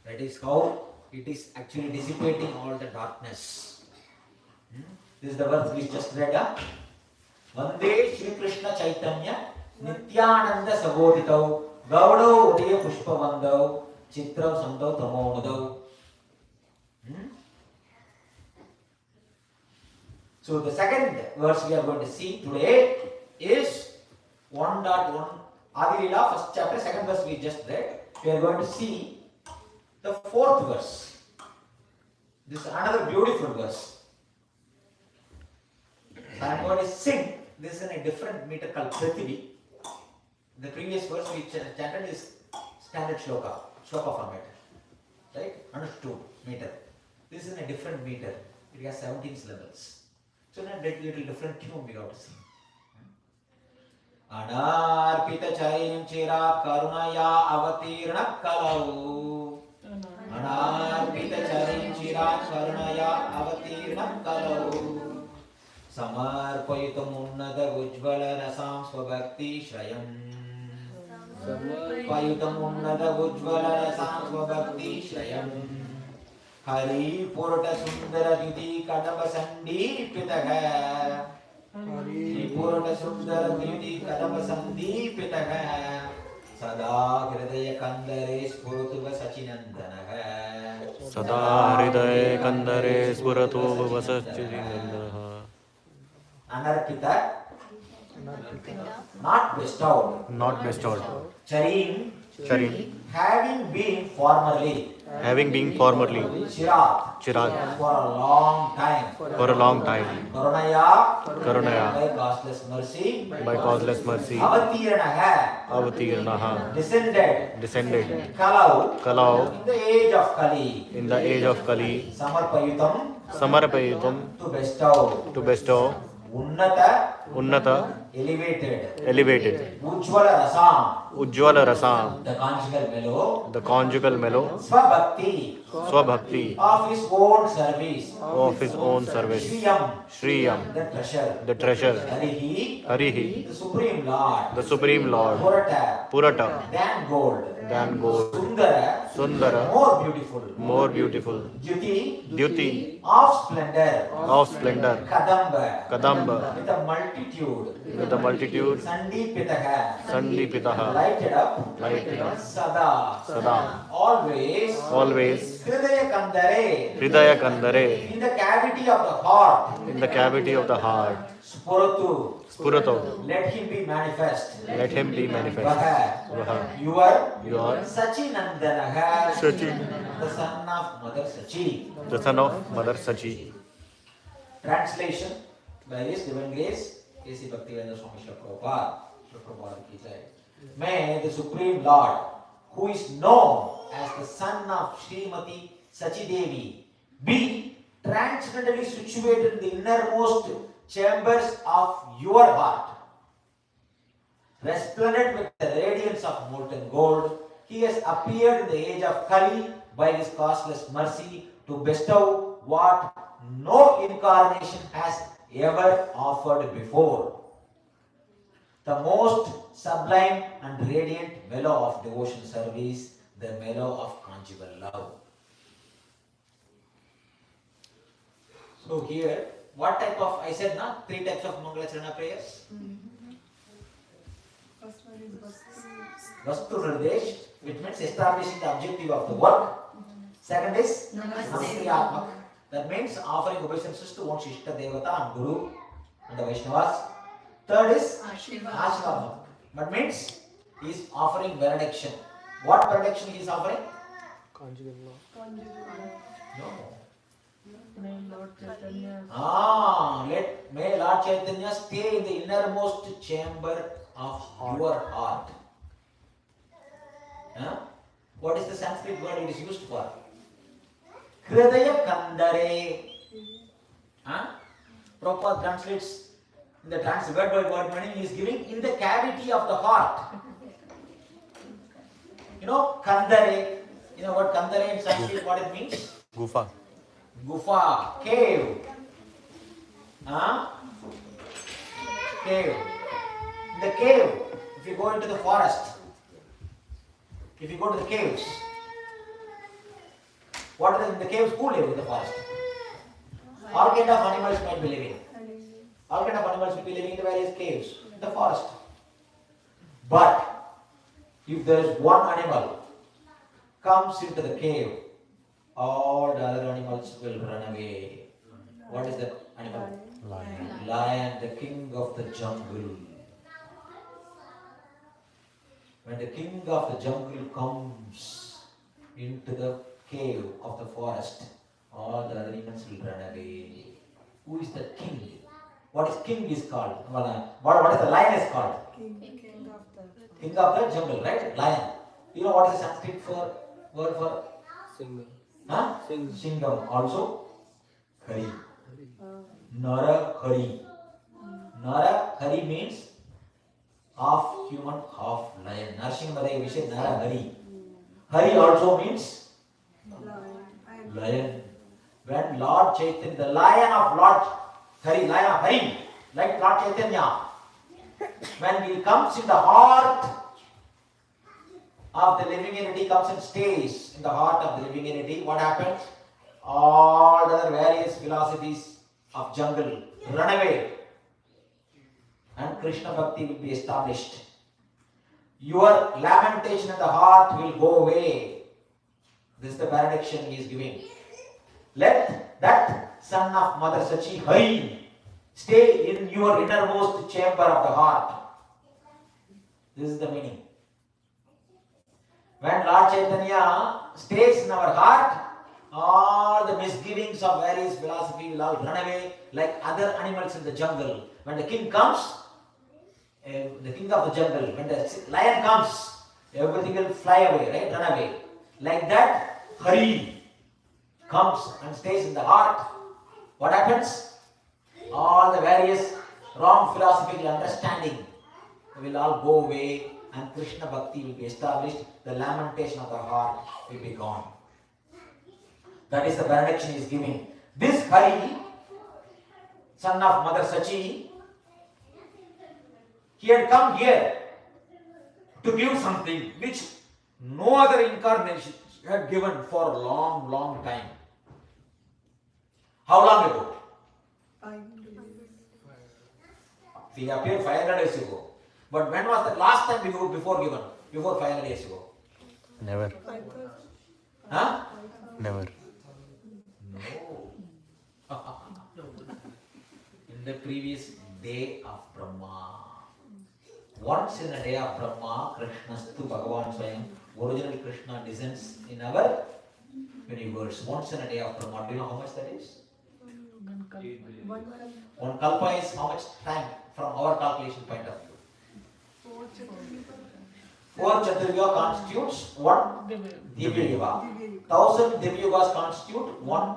That is how it is actually dissipating all the darkness. This is the verse we just read. Vande Shri Krishna Chaitanya Nityananda Sagodhitau Gaudau Udiya Pushpavandau Chitra Sandau Tamonudau. So the second verse we are going to see today is 1.1 Adi Lila, first chapter, second verse we just read. We are going to see the fourth verse. This is another beautiful verse. I am going to sing this in a different meter called Prithvi. The previous verse we chanted is standard shloka format, right? 102 meter. This is in a different meter. It has 17 syllables. So in a little different tune we have to sing. Anarpita charim chira karunaya avatirna kalau. Anarpita charim chira karunaya avatirna kalau. Samarpayitam unnada ujvala rasam swabhakti shrayam. Samarpayitam unnada ujvala rasam swabhakti shrayam. Hari Purta Sundara Diti Kadamba Sandi Pitaga. Hari Purta Sundara Diti Kadamba Sandi Pitaga. Sada Hridaya Kandare Spurutuva Sachinandanaga. Sada Hridaya Kandare Spurutuva Sachinandanaga. Anarpita, not bestowed. Not bestowed. Charim, having been formerly. Chirat, for a long time. Karunaya, by causeless mercy. Avatiranaha, descended. Kalau, in the age of Kali. Samarpayitam, to bestow. Unnata, elevated. Ujjvala rasam, the conjugal mellow. Swabhakti, of his own service. Shriyam, the treasure. Harihi, the supreme Lord. Purata, than gold. Sundara, more beautiful. Duty, of splendor. Kadamba, with a multitude. Sandipitaha, lighted up. Sada, always. Hridaya Kandare, in the cavity of the heart. Spurato, let him be manifest. Vaha, your Sachinandanaha, the son of Mother Sachi. Translation by His Divine Grace, A.C. Bhakti Swami Prabhupada ki jai. May the Supreme Lord, who is known as the son of Srimati Sachi Devi, be transcendently situated in the innermost chambers of your heart. Resplendent with the radiance of molten gold, he has appeared in the age of Kali by his causeless mercy to bestow what no incarnation has ever offered before. The most sublime and radiant mellow of devotion service, the mellow of conjugal love. So here, what type of, I said na, 3 types of Mangalacharana prayers. First one is Vastu Nirdesh, which means establishing the objective of the work. Second is Namaste. That means offering obeisances to one's Ishta Devata and Guru and the Vaishnavas. Third is Ashirvad. That means he is offering benediction. What benediction he is offering? Conjugal law. No. May Lord Chaitanya. May Lord Chaitanya stay in the innermost chamber of your heart. What is the Sanskrit word it is used for? Hridaya Kandare. Prabhupada translates in the word by word meaning he is giving in the cavity of the heart. You know Kandare. You know what Kandare in Sanskrit what it means? Gufa, cave. Cave. In the cave, if you go into the forest, if you go to the caves, what are in the caves? Who live in the forest? All kind of animals might be living. All kind of animals will be living in the various caves, in the forest. But if there is one animal comes into the cave, all the other animals will run away. What is that animal? Lion. Lion, the king of the jungle. When the king of the jungle comes into the cave of the forest, all the other animals will run away. Who is the king? What is king is called? What is the lion is called? King of the jungle, right? Lion. You know what is the Sanskrit word for? Single. Huh? Singham. Also, Hari. Nara Hari. Nara Hari means half human, half lion. Narsimha we say Nara Hari. Hari also means lion. When Lord Chaitanya, the lion of Lord Hari, lion of Hari, like Lord Chaitanya, when he comes in the heart of the living entity, comes and stays in the heart of the living entity, what happens? All the various philosophies of jungle run away and Krishna Bhakti will be established. Your lamentation in the heart will go away. This is the benediction he is giving. Let that son of Mother Sachi, Hari, stay in your innermost chamber of the heart. This is the meaning. When Lord Chaitanya stays in our heart, all the misgivings of various philosophy will all run away like other animals in the jungle. When the king comes, the king of the jungle, when the lion comes, everything will fly away, right? Run away. Like that, Hari comes and stays in the heart. What happens? All the various wrong philosophical understanding will all go away and Krishna Bhakti will be established. The lamentation of the heart will be gone. That is the benediction he is giving. This Hari, son of Mother Sachi, he had come here to give something which no other incarnation had given for a long, long time. How long ago? He appeared 500 years ago. But when was the last time before given? Before 500 years ago? Never. Huh? Never. No. In the previous day of Brahma. Once in a day of Brahma, Krishnastu Bhagavan Swayam, original Krishna descends in our universe. Once in a day of Brahma. Do you know how much that is? One kalpa is how much time from our calculation point of view? 4 Chaturya constitutes one Divya Yuga. 1000 Divya Yugas constitute one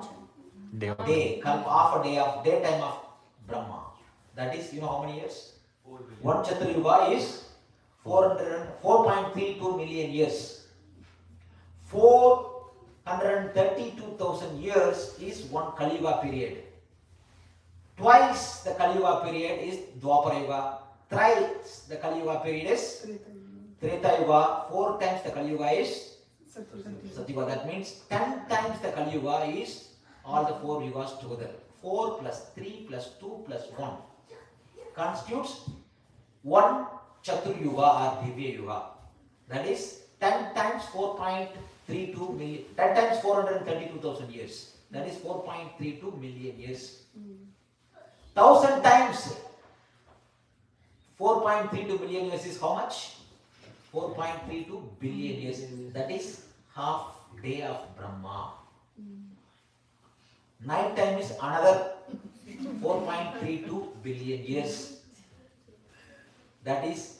day, half a day of daytime of Brahma. That is, you know how many years? One Chaturya is 4.32 million years. 432,000 years is one Kali Yuga period. Twice the Kali Yuga period is Dwapara Yuga. Thrice the Kali Yuga period is Treta Yuga. 4 times the Kali Yuga is Satyuga. That means 10 times the Kali Yuga is all the 4 yugas together. 4 plus 3 plus 2 plus 1 constitutes one Chatur Yuga or Divya Yuga. That is 10 times 4.32 million, 10 times 432,000 years. That is 4.32 million years. 1000 times 4.32 billion years is how much? 4.32 billion years. That is half day of Brahma. Night time is another 4.32 billion years. That is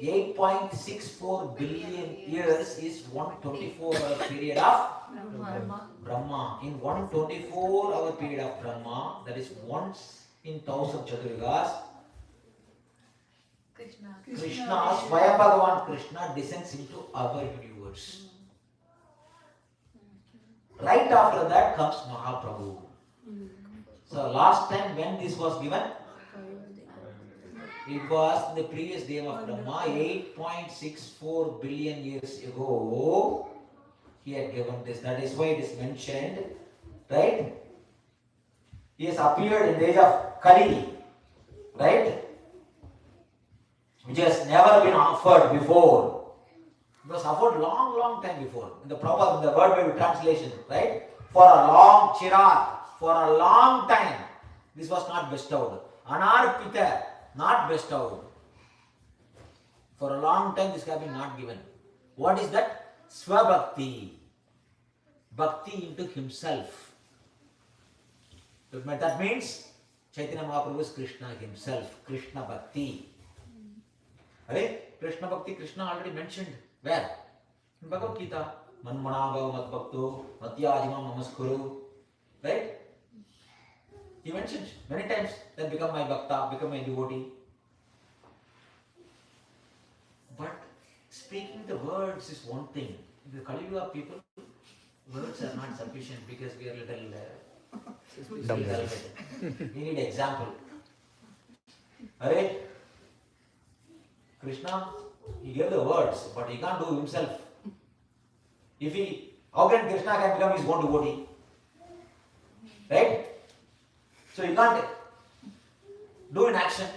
8.64 billion years is 124-hour period of Brahma. In 124-hour period of Brahma, that is once in 1000 Chaturyugas, Krishna, Swayam Bhagavan Krishna descends into our universe. Right after that comes Mahaprabhu. So last time when this was given, it was in the previous day of Brahma, 8.64 billion years ago, he had given this. That is why it is mentioned, right? He has appeared in the age of Kali, right? Which has never been offered before. It was offered long time before. In the word Bible translation, right? For a long time, this was not bestowed. Anarpita, not bestowed. For a long time, this has been not given. What is that? Swabhakti. Bhakti into himself. That means Chaitanya Mahaprabhu is Krishna himself. Krishna Bhakti. Krishna Bhakti, Krishna already mentioned. Where? In Bhagavad Gita. Manmanabhav Madbhakto Matyajimam Namaskuru. Right? He mentions many times. Then become my Bhakta, become my devotee. But speaking the words is one thing. In the Kali Yuga people, words are not sufficient because we are little we need example. Krishna, he gave the words, but he can't do himself. How can Krishna can become his own devotee? Right? So he can't do in action.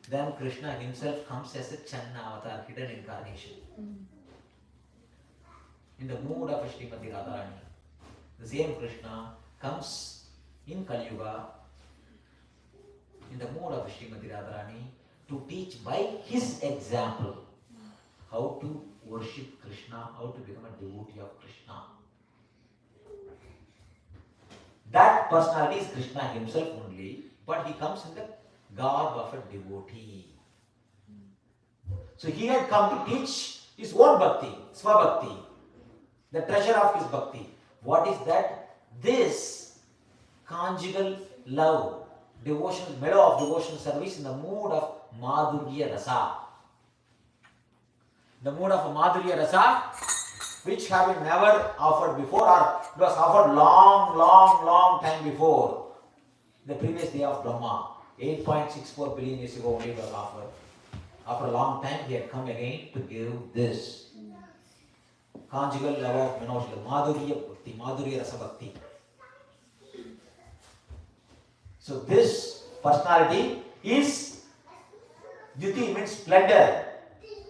Then Krishna himself comes as a Channa avatar, hidden incarnation. In the mood of Srimati Radharani. The same Krishna comes in Kali Yuga in the mood of Srimati Radharani to teach by his example how to worship Krishna, how to become a devotee of Krishna. That personality is Krishna himself only, but he comes in the garb of a devotee. So he had come to teach his own bhakti, swabhakti, the treasure of his bhakti. What is that? This conjugal love, devotional, mellow of devotional service in the mood of Madhurya Rasa. The mood of Madhurya Rasa, which have been never offered before, or it was offered long time before, the previous day of Brahma. 8.64 billion years ago only it was offered. After a long time, he had come again to give this conjugal love of Madhurya Bhakti, Madhurya Rasa Bhakti. So this personality is Dyuti means splendor.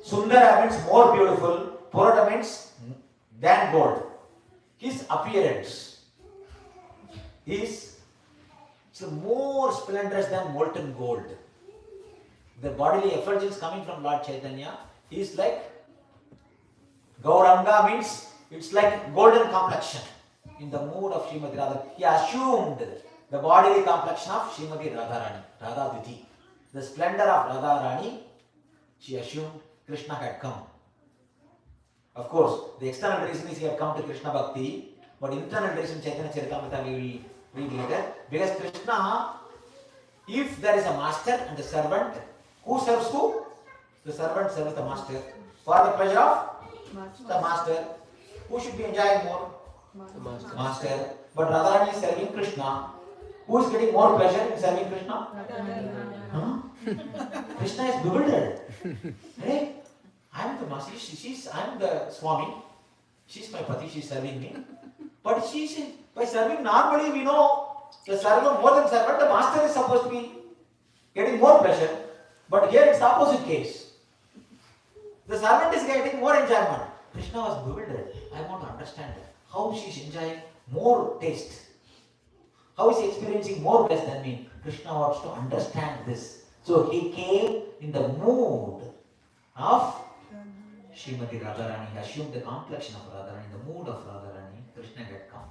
Sundara means more beautiful. Purata means than gold. His appearance is more splendorous than molten gold. The bodily effulgence coming from Lord Chaitanya is like Gauranga means it's like golden complexion in the mood of Srimati Radha. He assumed the bodily complexion of Srimati Radharani, Radha Diti. The splendor of Radharani, she assumed Krishna had come. Of course, the external reason is he had come to Krishna Bhakti, but internal reason Chaitanya Charitamrita we will read later. Because Krishna, if there is a master and a servant, who serves who? The servant serves the master for the pleasure of the master. Who should be enjoying more? Master. But Radharani is serving Krishna. Who is getting more pleasure in serving Krishna? Krishna is bewildered. Hey, I am the master. I am the Swami. She is my pati. She is serving me. But by serving normally we know the servant more than servant. The master is supposed to be getting more pleasure. But here it's the opposite case. The servant is getting more enjoyment. Krishna was bewildered. I want to understand how she is enjoying more taste. How is he experiencing more bliss than me? Krishna wants to understand this. So he came in the mood of Srimati Radharani. He assumed the complexion of Radharani, in the mood of Radharani. Krishna had come.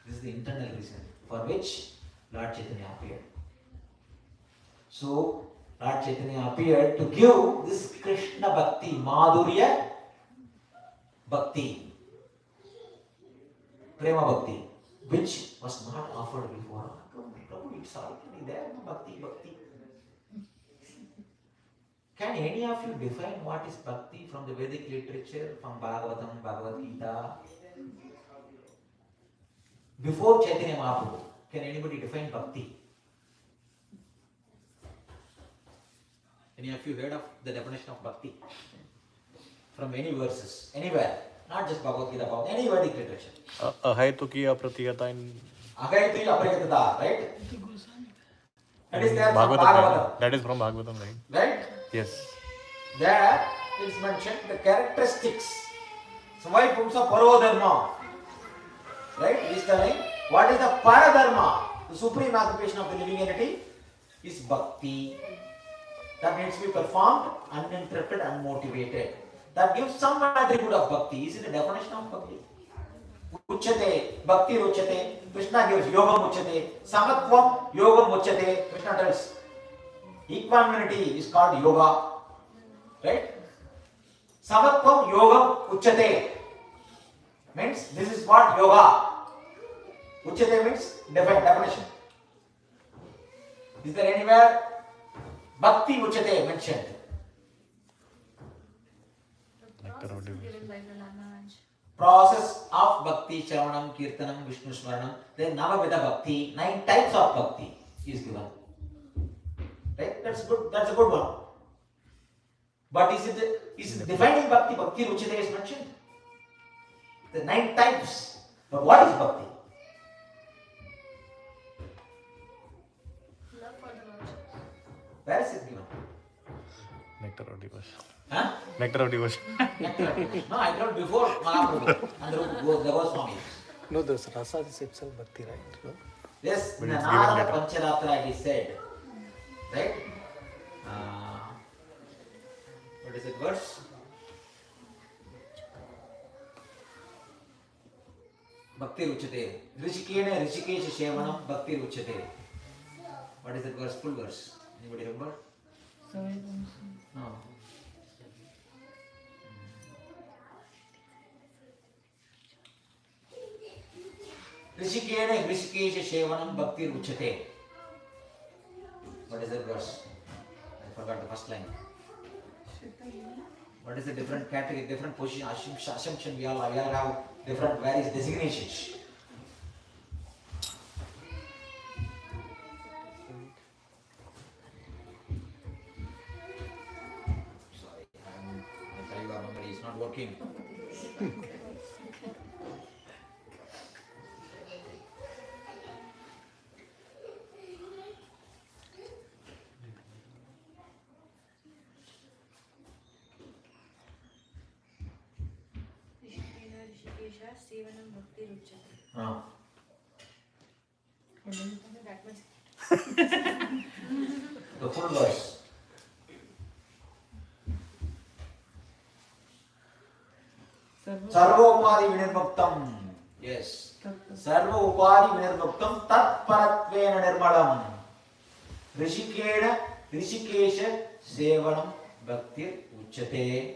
This is the internal reason for which Lord Chaitanya appeared. So Lord Chaitanya appeared to give this Krishna Bhakti, Madhurya Bhakti, Prema Bhakti, which was not offered before. Prabhu, it's already there, Bhakti. Can any of you define what is Bhakti from the Vedic literature, from Bhagavatam, Bhagavad Gita? Before Chaitanya Mahaprabhu, can anybody define Bhakti? Any of you heard of the definition of Bhakti? From any verses, anywhere, not just Bhagavad Gita, about any Vedic literature. Ahaytuki apratiyata in Ahaytuki apratiyata, right? That is there from Bhagavatam. That is from Bhagavatam, right? Right? Yes. There it is mentioned the characteristics So why Pumsa Paro Dharma? Right? He is telling what is the Paradharma, the supreme occupation of the living entity is Bhakti. That needs to be performed, uninterrupted, unmotivated. That gives some attribute of Bhakti. Is it a definition of Bhakti? Uchyate, Bhakti Uchyate. Krishna gives Yogam Uchyate. Samatvam Yogam Uchyate. Krishna tells equanimity is called Yoga. Right? Samatvam Yogam Uchyate. Means this is what Yoga. Uchyate means definition. Is there anywhere Bhakti Uchyate mentioned? Process of Bhakti, Shravanam, Kirtanam, Vishnu Smaranam, then Navavida Bhakti, 9 types of Bhakti is given. Right? That's good. That's a good one. But is it defining Bhakti? Bhakti Uchyate is mentioned. The 9 types. But what is Bhakti? Love for the Lord. Where is it given? Nectar of devotion. Huh? Nectar of devotion. No, I told before Mahaprabhu and the Goswami. No, this rasa is itself bhakti, right? No? Yes, in But the it's given Narada later. Pancharatra it is said. Right? What is it verse? Bhakti Uchyate. Rishikena Rishikesha Shevanam Bhakti Uchyate. What is that verse? Full verse. Anybody remember? No. Rishikena Rishikesha Shevanam Bhakti Uchyate. What is that verse? I forgot the first line. What is the different category, different position, assumption we all have different various designations. Sorry, I tell you our memory is not working. Sevanam Bhakti Ruchate. That much. The full verse. Sarvopadi Vinirmuktam. Yes. Sarvopadi Vinirmuktam Tat Paratvena Nirmalam. Rishikena Rishikesha Sevanam Bhakti Uchyate.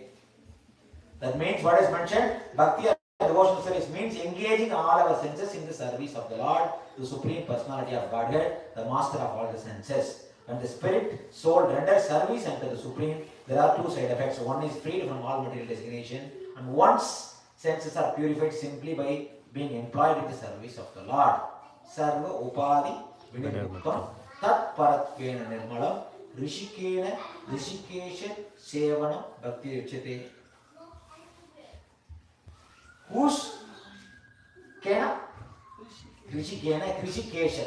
That means what is mentioned? Bhakti devotional service means engaging all our senses in the service of the Lord, the Supreme Personality of Godhead, the Master of all the senses. When the spirit, soul renders service unto the Supreme, there are 2 side effects. One is freed from all material designation, and one's senses are purified simply by being employed in the service of the Lord. Sarva Upadi Vinirmuktam Tat Paratvena Nirmalam Rishikena Rishikesha Sevanam Bhakti Uchyate. Whose Kena? Rishikena, Rishikesha.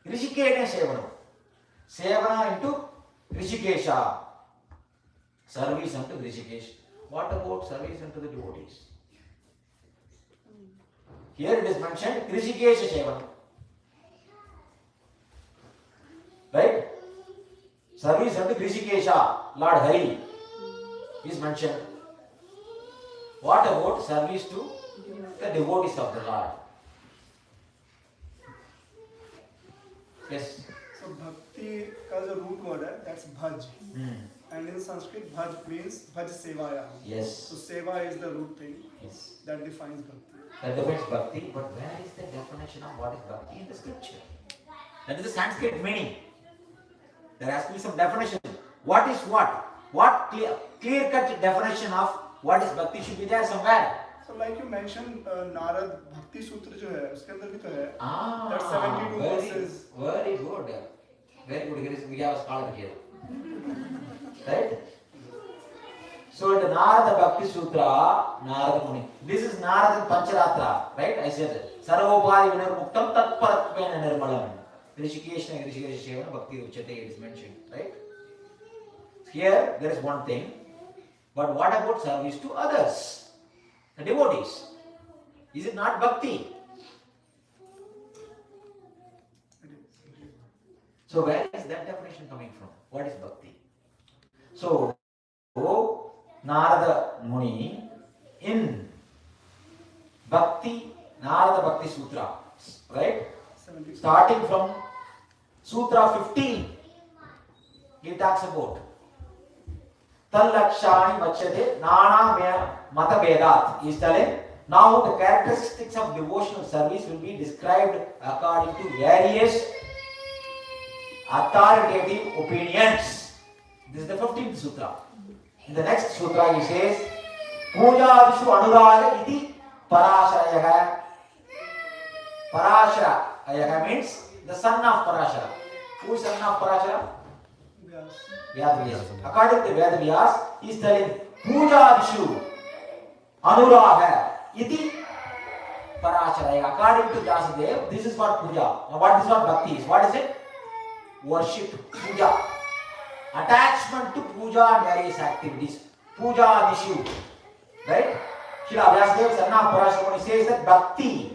Rishikena Sevana. Sevana into Rishikesha. Service unto Rishikesh. What about service unto the devotees? Here it is mentioned Rishikesha Sevana. Right? Service unto Rishikesha, Lord Hari is mentioned. What about service to the devotees of the Lord? Yes. So bhakti का जो root word है, that's bhaj. And in Sanskrit, bhaj means bhaj sevaya. Yes. So seva is the root thing Yes. that defines bhakti. That defines bhakti, but where is the definition of what is bhakti in the scripture? That is the Sanskrit meaning. There has to be some definition. What is what? What clear-cut definition of what is bhakti should be there somewhere. So like you mentioned, Narad Bhakti Sutra जो है, उसके अंदर भी तो है. Ah, That's 72 verses. Very good. Very good. We have a scholar here. Right? So the Narada Bhakti Sutra, Narada Muni. This is Narada Pancharatra, right? I said Sarvopadi Vinirmuktam Tat Paratvena Nirmalam. Rishikeshna Rishikesha Sevana Bhakti Uchyate is mentioned, right? Here there is one thing, but what about service to others? the devotees. Is it not bhakti? So where is that definition coming from? What is bhakti? So Narada Muni in Bhakti, Narada Bhakti Sutra, right? Starting from Sutra 15, he talks about Tallakshani Vachyate Nana Mata Vedat. He is telling now the characteristics of devotional service will be described according to various authoritative opinions. This is the 15th Sutra. In the next Sutra he says Pujadishu Anuraga iti Parasharayaha. Parashara means the son of Parashara. Who is son of Parashara? Vyas. According to Vyas, he is telling Pujadishu Anuraga iti Parashara. According to Vyasadeva, this is what puja. Now what is what bhakti is? What is it? Worship, puja. Attachment to puja and various activities. Puja Dishu. Right? Srila Vyasadeva, son of Parashara, says that bhakti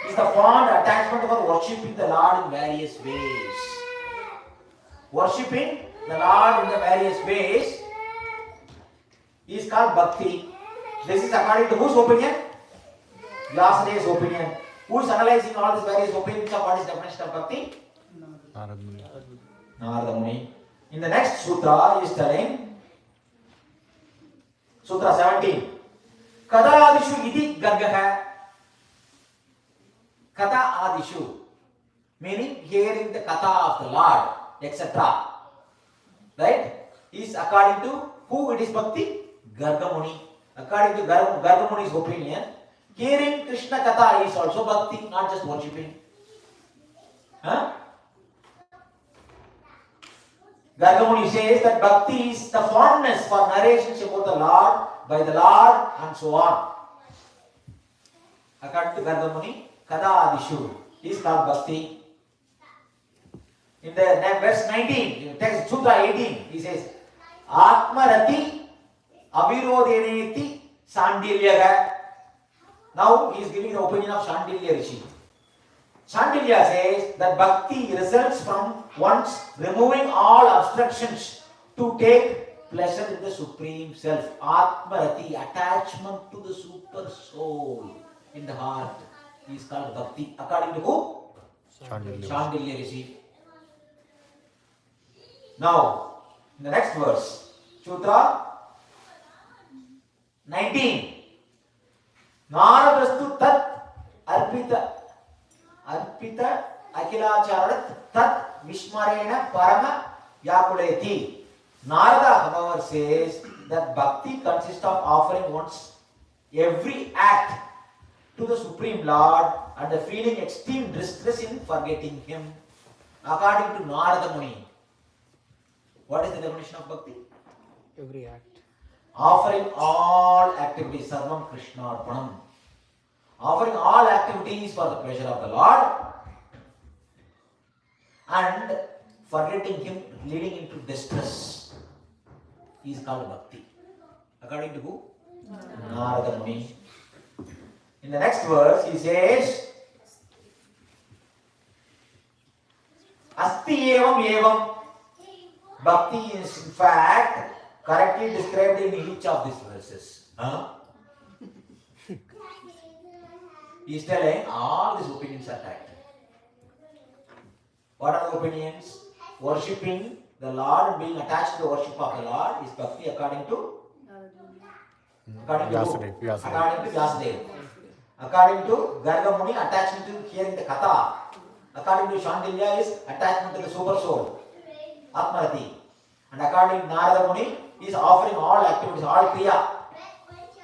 is the fond attachment for worshipping the Lord in various ways. Worshipping the Lord in the various ways is called bhakti. This is according to whose opinion? Vyasadeva's opinion. Who is analyzing all these various opinions of what is the definition of bhakti? Narada Muni. In the next sutra, he is telling, Sutra 17, Kada Adishu iti gargaha. Katha Adishu, meaning hearing the Katha of the Lord, etc. Right? Is according to who it is bhakti? Gargamuni. According to Gargamuni's opinion, hearing Krishna Katha is also bhakti, not just worshipping. Huh? Gargamuni says that bhakti is the fondness for narrations about the Lord, by the Lord, and so on. According to Gargamuni, Kada Adishu is called bhakti. In the verse 19, text Sutra 18, he says, Atmarati Avirodeneti Sandilyaga. Now he is giving the opinion of Shandilya Rishi. Shandilya says that bhakti results from one's removing all obstructions to take pleasure in the Supreme Self. Atmarati, attachment to the super soul in the heart, is called bhakti. According to who? Shandilya Rishi. Now, in the next verse, Sutra 19. Naradastu tat arpita akilacharat tat vishmarena parama yakuleti. Narada, however, says that bhakti consists of offering one's every act to the Supreme Lord and the feeling extreme distress in forgetting Him. According to Narada Muni, what is the definition of bhakti? Every act. Offering all activities, Sarvam Krishna Arpanam. Offering all activities for the pleasure of the Lord and forgetting Him, leading into distress, is called bhakti. According to who? Narada Muni. In the next verse, he says, Asti evam evam. Bhakti is in fact correctly described in each of these verses. He is telling all these opinions are correct. What are the opinions? Worshipping the Lord and being attached to the worship of the Lord is bhakti according to Vyasadeva. According to Gargamuni, attachment to hearing the Katha. According to Shandilya is attachment to the super soul, Atmarati. And according to Narada Muni, he is offering all activities, all kriya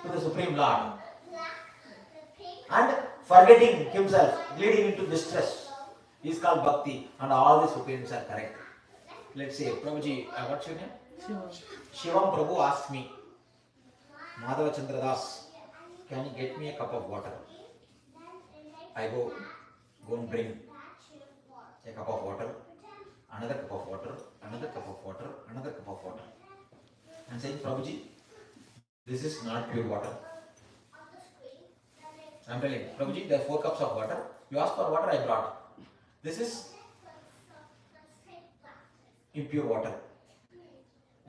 to the Supreme Lord. And forgetting himself, leading into distress, is called bhakti. And all these opinions are correct. Let's say, Prabhuji, what's your name? Shivam Prabhu asked me, Madhav Chandra Das, can you get me a cup of water? I go and bring a cup of water, another cup of water, another cup of water, another cup of water. And saying, Prabhuji, this is not pure water. I'm telling you, Prabhuji, there are 4 cups of water. You ask for water, I brought. This is impure water.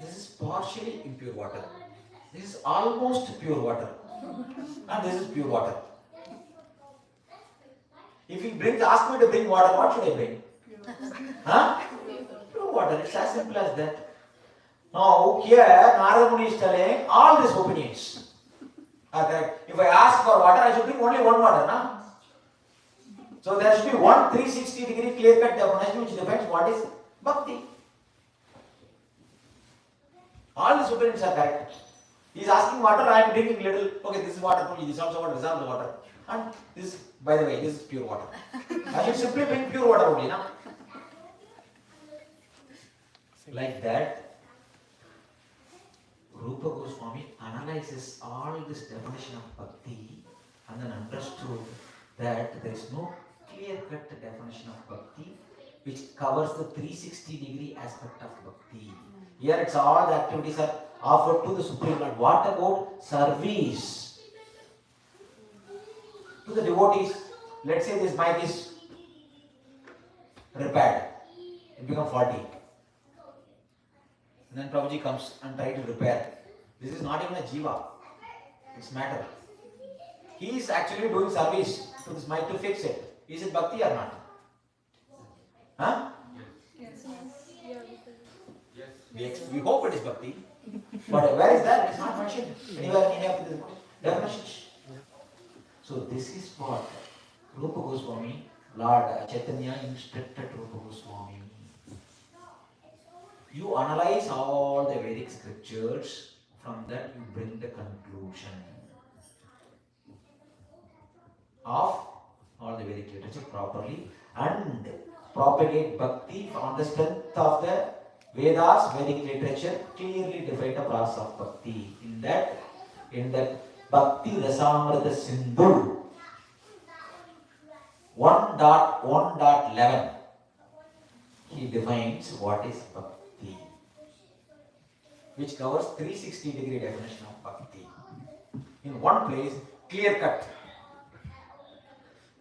This is partially impure water. This is almost pure water. And this is pure water. If he ask me to bring water, what should I bring? Huh? Pure water. It's as simple as that. Now here, Narada Muni is telling all these opinions are correct. If I ask for water, I should bring only one water, na? So there should be one 360-degree clear-cut definition which defines what is Bhakti. All these opinions are correct. He is asking water, I am drinking little. Okay, this is water, this is also water, this is also water. And this, by the way, this is pure water. I should simply bring pure water only, na? Like that, Rupa Goswami analyzes all this definition of Bhakti and then understood that there is no clear-cut definition of Bhakti which covers the 360-degree aspect of Bhakti. Here it's all the activities are offered to the Supreme Lord. What about service to the devotees? Let's say this mic is repaired. It becomes faulty. And then Prabhuji comes and tries to repair. This is not even a jiva. It's matter. He is actually doing service to this mic to fix it. Is it Bhakti or not? Huh? Yes. We hope it is Bhakti. But where is that? It is not mentioned anywhere in any of the definitions. So this is what Rupa Goswami, Lord Chaitanya instructed Rupa Goswami. You analyze all the Vedic scriptures, from that you bring the conclusion of all the Vedic literature properly and propagate Bhakti on the strength of the Vedas. Vedic literature clearly define the process of Bhakti. In that Bhakti Rasamrita Sindhu 1.1.11 he defines what is Bhakti, which covers 360-degree definition of Bhakti. In one place, clear cut.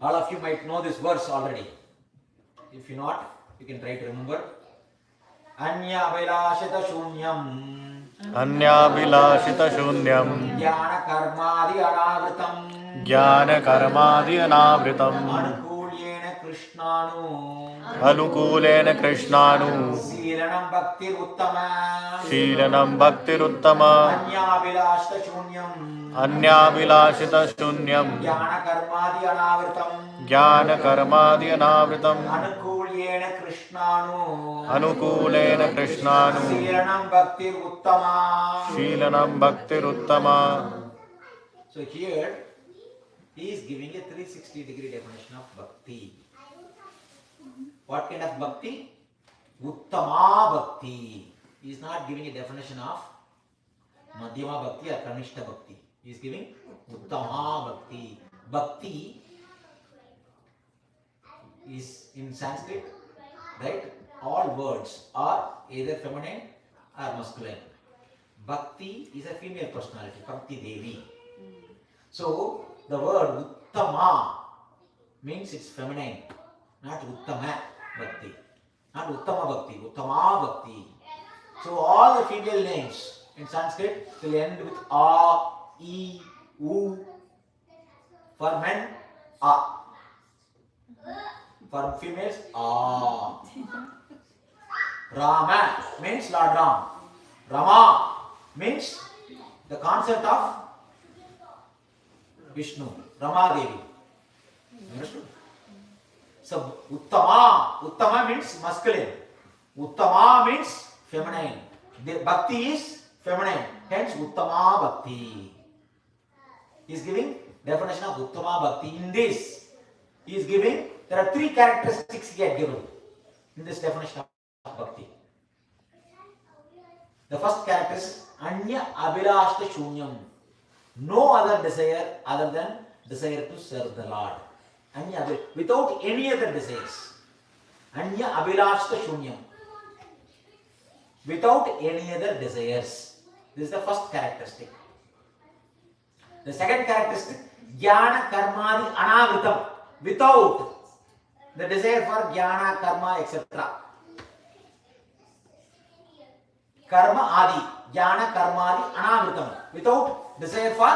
All of you might know this verse already. If you not, you can try to remember. Anya Vilashita Shunyam Anyavilashita Shunyam Jnana Karmadi Anavritam Jnana Karmadi Anavritam Anukulyena Krishnanu Anukulena Krishnanu Silanam Bhakti Uttama Shilanam Bhaktiruttama Anyavilashita Shunyam Anyavilashita Shunyam Jnana Karmadi Anavritam Jnana Karmadi Anavritam Anukulyena Krishnanu Anukulena Krishnanu Silanam Bhakti Uttama. Shilanam Bhaktiruttama. So here he is giving a 360-degree definition of Bhakti. What kind of Bhakti? Uttama Bhakti. He is not giving a definition of Madhyama Bhakti or Kanishta Bhakti. He is giving Uttama Bhakti. Bhakti is in Sanskrit, right? All words are either feminine or masculine. Bhakti is a female personality, Bhakti Devi. So the word Uttama means it's feminine, not Uttama Bhakti, not Uttama Bhakti, Uttama Bhakti. So all the female names in Sanskrit will end with A, E, U. For men, A. For females, A. Rama means Lord Ram. Rama means the concept of Vishnu, Rama Devi. Understood? So Uttama means masculine. Uttama means feminine. The Bhakti is feminine. Hence Uttama Bhakti. He is giving definition of Uttama Bhakti. In this, he is giving, there are 3 characteristics he had given in this definition of Bhakti. The first character is Anya Abhilashta Shunyam. No other desire other than desire to serve the Lord. Anya, without any other desires. Anya Abhilashta Shunyam. Without any other desires. This is the first characteristic. The second characteristic, jnana karmadi anavritam, without the desire for jnana, karma, etc. Karma adi, jnana karmadi anavritam, without desire for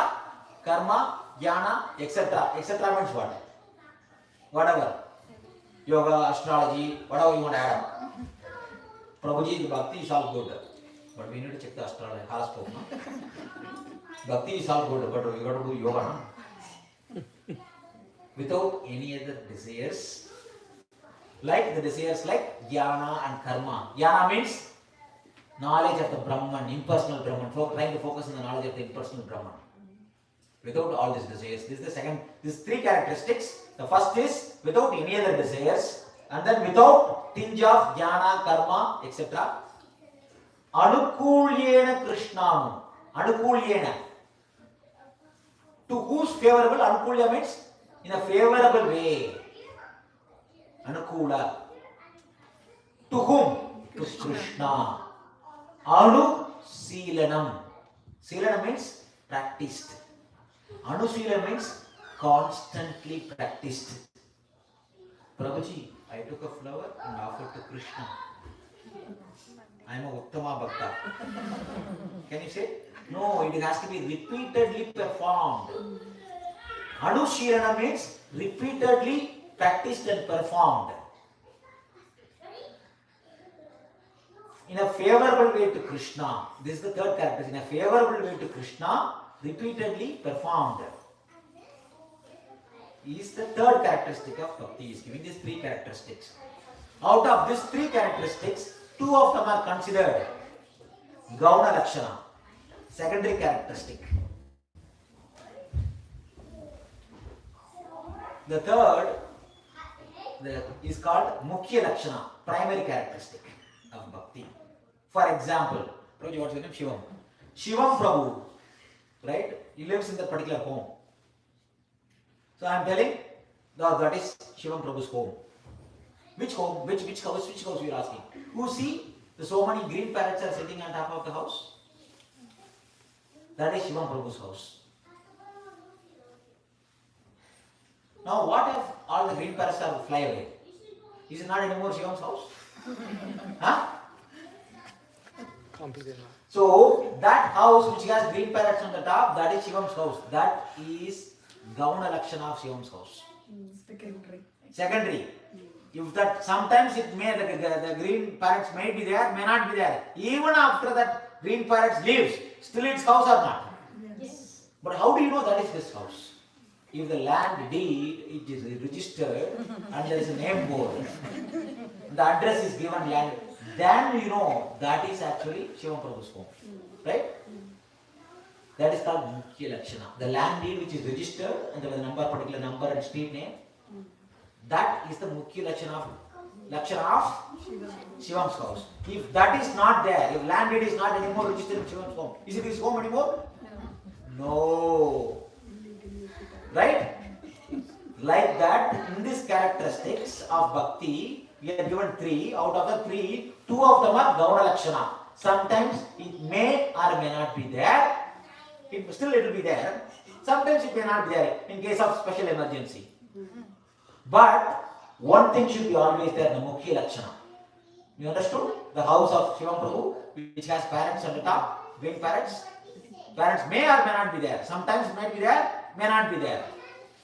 karma, jnana, etc. etc. means what? Whatever. Yoga, astrology, whatever you want to add up. Prabhuji, the bhakti is all good. But we need to check the astrology, horoscope. No? Bhakti is all good, but we got to do yoga. No? Without any other desires, like the desires like jnana and karma. Jnana means knowledge of the Brahman, impersonal Brahman, trying to focus on the knowledge of the impersonal Brahman. Without all these desires. This is the second, these three characteristics. The first is without any other desires, and then without tinge of jnana, karma, etc. Anukulyena Krishnanu. Anukulyena. To whose favorable? Anukulya means in a favorable way. Anukula. To whom? To Krishna. Anu Seelanam. Seelanam means practiced. Anushila means constantly practiced. Prabhuji, I took a flower and offered to Krishna. I am a Uttama Bhakta. Can you say? No, it has to be repeatedly performed. Anushilana means repeatedly practiced and performed. In a favorable way to Krishna. This is the third character. In a favorable way to Krishna, repeatedly performed. Is the third characteristic of Bhakti. He is giving these three characteristics. Out of these three characteristics, two of them are considered Gauna Lakshana, secondary characteristic. The third is called Mukhya Lakshana, primary characteristic of Bhakti. For example, Prabhu, what's your name? Shivam. Shivam Prabhu, right? He lives in that particular home. So I am telling that is Shivam Prabhu's home. Which home? Which house? Which house you are asking? You see, so many green parrots are sitting on top of the house. That is Shivam Prabhu's house. Now what if all the green parrots are fly away? Is it not anymore Shivam's house? Huh? So that house which has green parrots on the top, that is Shivam's house. That is Gauna Lakshana of Shivam's house. Secondary. If that sometimes it may the green parrots may be there, may not be there. Even after that green parrots leaves, still its house or not? Yes. But how do you know that is this house? If the land deed it is registered and there is a name board, the address is given land, then you know that is actually Shivam Prabhu's home. Right? That is called Mukhya Lakshana. The land deed which is registered and there is a number, particular number and street name, that is the Mukhya Lakshana of Shivam's house. If that is not there, if land deed is not anymore registered in Shivam's home, is it his home anymore? No. Right? Like that, in these characteristics of Bhakti, we are given three. Out of the three, two of them are Gauna Lakshana. Sometimes it may or may not be there. It will be there. Sometimes it may not be there in case of special emergency. But one thing should be always there, the Mukhya Lakshana. You understood? The house of Shivam Prabhu, which has parrots on the top, green parrots. Parrots may or may not be there. Sometimes it might be there, may not be there.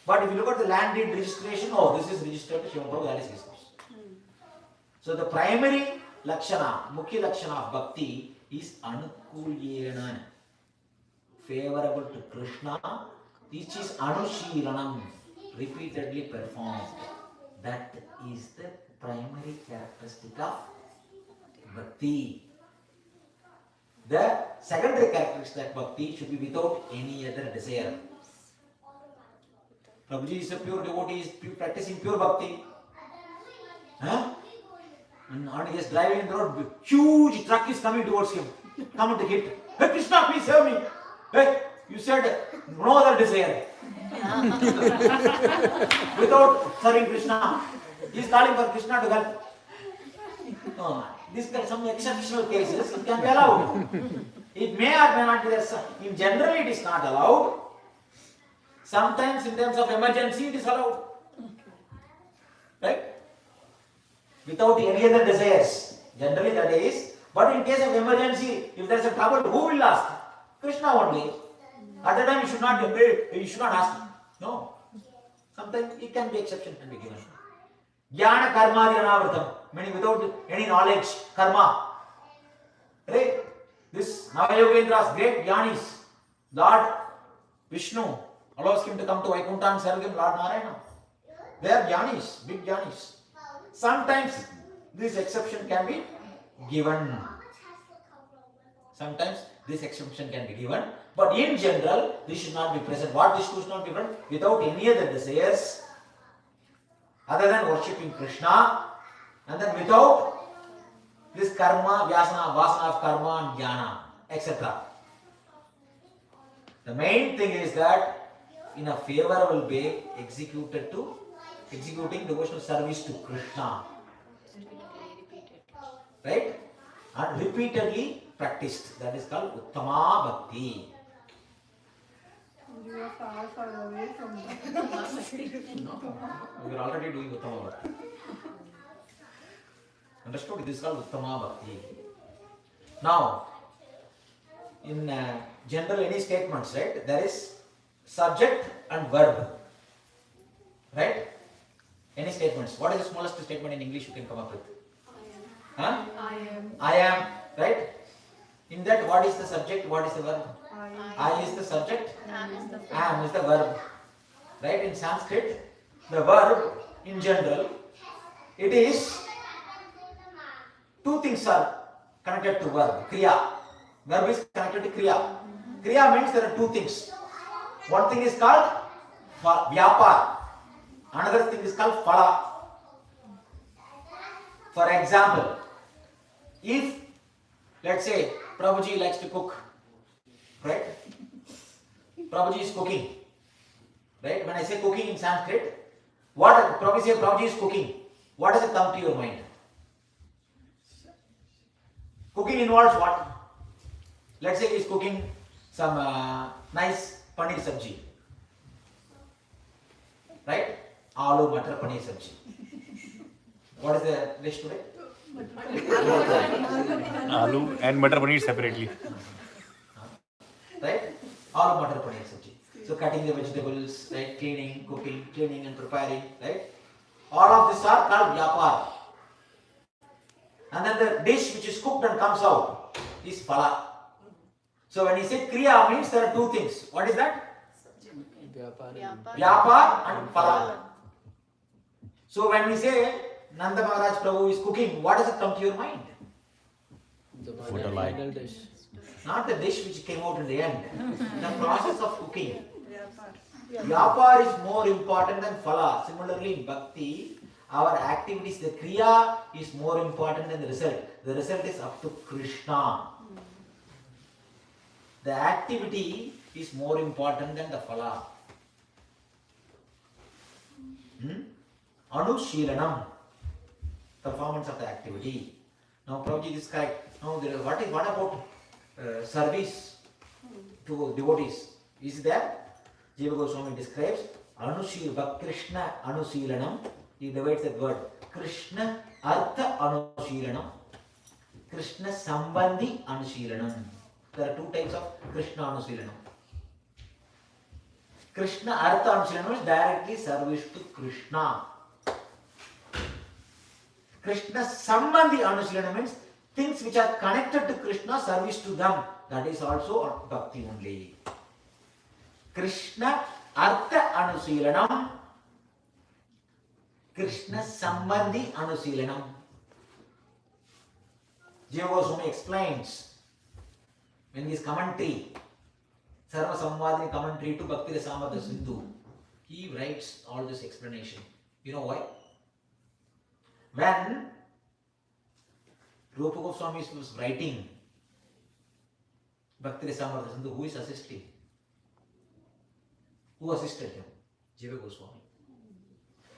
But if you look at the land deed registration, oh, this is registered to Shivam Prabhu, that is his house. So the primary Lakshana, Mukhya Lakshana of Bhakti is Anukulyena, favorable to Krishna, which is Anushilanam, repeatedly performed. That is the primary characteristic of Bhakti. The secondary characteristic of Bhakti should be without any other desire. Prabhuji is a pure devotee, is practicing pure Bhakti. Huh? And he is driving in the road, huge truck is coming towards him. Come to hit. Hey Krishna, please save me. Hey, you said no other desire. Without serving Krishna. He is calling for Krishna to help. These are some exceptional cases, it can be allowed. It may or may not be there. In general, it is not allowed. Sometimes in terms of emergency it is allowed. Right? Without any other desires. Generally that is. But in case of emergency, if there is a trouble, who will ask? Krishna only. At that time you should not ask. No. Sometimes it can be exception can be given. Jnana karma dhyanavartam, meaning without any knowledge, karma. Right? This Navayogendras, great jnanis, Lord Vishnu allows him to come to Vaikuntha and serve him, Lord Narayana. They are jnanis, big jnanis. Sometimes this exception can be given. Sometimes this exception can be given, but in general, this should not be present. What this should not be present? Without any other desires, other than worshipping Krishna, and then without this karma, vasana of karma and jnana, etc. The main thing is that in a favorable way, executing devotional service to Krishna. Right? And repeatedly practiced. That is called Uttama Bhakti. You are far away from that. No, we are already doing Uttama Bhakti. Understood? This is called Uttama Bhakti. Now, in general, any statements, right? There is subject and verb. Right? Any statements. What is the smallest statement in English you can come up with? Huh? I am. Right? In that, what is the subject? What is the verb? I is the subject. Am is the verb. Right? In Sanskrit, the verb in general, it is two things are connected to verb. Kriya. Verb is connected to Kriya. Kriya means there are two things. One thing is called vyapar. Another thing is called phala. For example, if let's say Prabhuji likes to cook, right? Prabhuji is cooking, right? When I say cooking in Sanskrit, what Prabhuji is cooking, what does it come to your mind? Cooking involves what? Let's say he is cooking some nice paneer sabji, right? Aloo matar paneer sabji. What is the dish today? Aloo and butter paneer separately. Right? Aloo matar paneer sabji. So cutting the vegetables, right? Cleaning and preparing, right? All of these are called vyapar. And then the dish which is cooked and comes out is phala. So when you say kriya means there are two things. What is that? Vyapar and phala. So when we say Nanda Maharaj Prabhu is cooking, what does it come to your mind? The Final dish. Not the dish which came out in the end. The process of cooking. Vyapar is more important than phala. Similarly in Bhakti, our activities, the kriya is more important than the result. The result is up to Krishna. The activity is more important than the phala. Anushilanam, performance of the activity. Now Prabhuji is correct. Now what about service to devotees? Is there? Jiva Goswami describes Krishna Anusilanam. He divides that word. Krishna Artha Anusilanam. Krishna Sambandhi Anusilanam. There are two types of Krishna Anusilanam. Krishna Artha Anusilanam is directly service to Krishna. Krishna Sambandhi Anusilanam means things which are connected to Krishna, service to them. That is also Bhakti only. Krishna Artha Anusilanam. Krishna Sambandhi Anusilanam. Jiva Goswami explains in his commentary, Sarva Samvadini commentary to Bhakti Rasamrita Sindhu, he writes all this explanation. You know why? When Rupa Goswami was writing Bhakti Rasamrita Sindhu, who is assisting? Who assisted him? Jiva Goswami.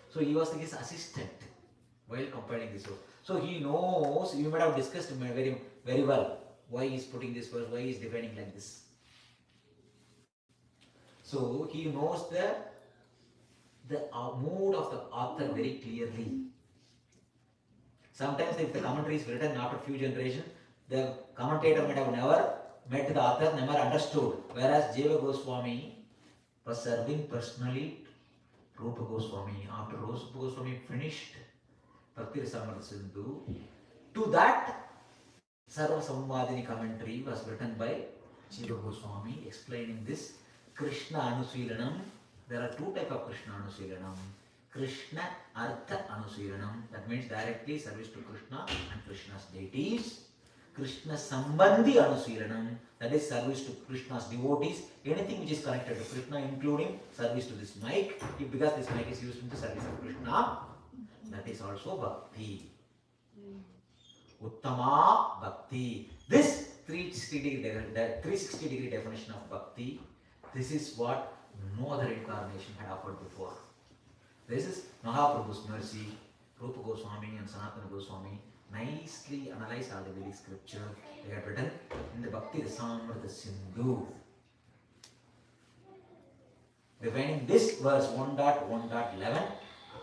So he was his assistant while compiling this verse. So he knows, you might have discussed very, very well why he is putting this verse, why he is defining like this. So he knows the mood of the author very clearly. Sometimes if the commentary is written after few generations, the commentator might have never met the author, never understood. Whereas Jiva Goswami was serving personally Rupa Goswami. After Rupa Goswami finished Bhakti Rasamrita Sindhu, to that Sarva Samvadini commentary was written by Jiva Goswami explaining this Krishna Anusilanam. There are two types of Krishna Anusilanam. Krishna Artha Anusilanam, that means directly service to Krishna and Krishna's deities. Krishna Sambandhi Anusilanam, that is service to Krishna's devotees, anything which is connected to Krishna, including service to this mic, because this mic is used in the service of Krishna, that is also Bhakti. Uttama Bhakti. This 360 degree definition of Bhakti, this is what no other incarnation had offered before. This is Mahaprabhu's mercy. Rupa Goswami and Sanatana Goswami nicely analyzed all the Vedic scripture. They have written in the Bhakti Rasamrita Sindhu. Defining this verse 1.1.11,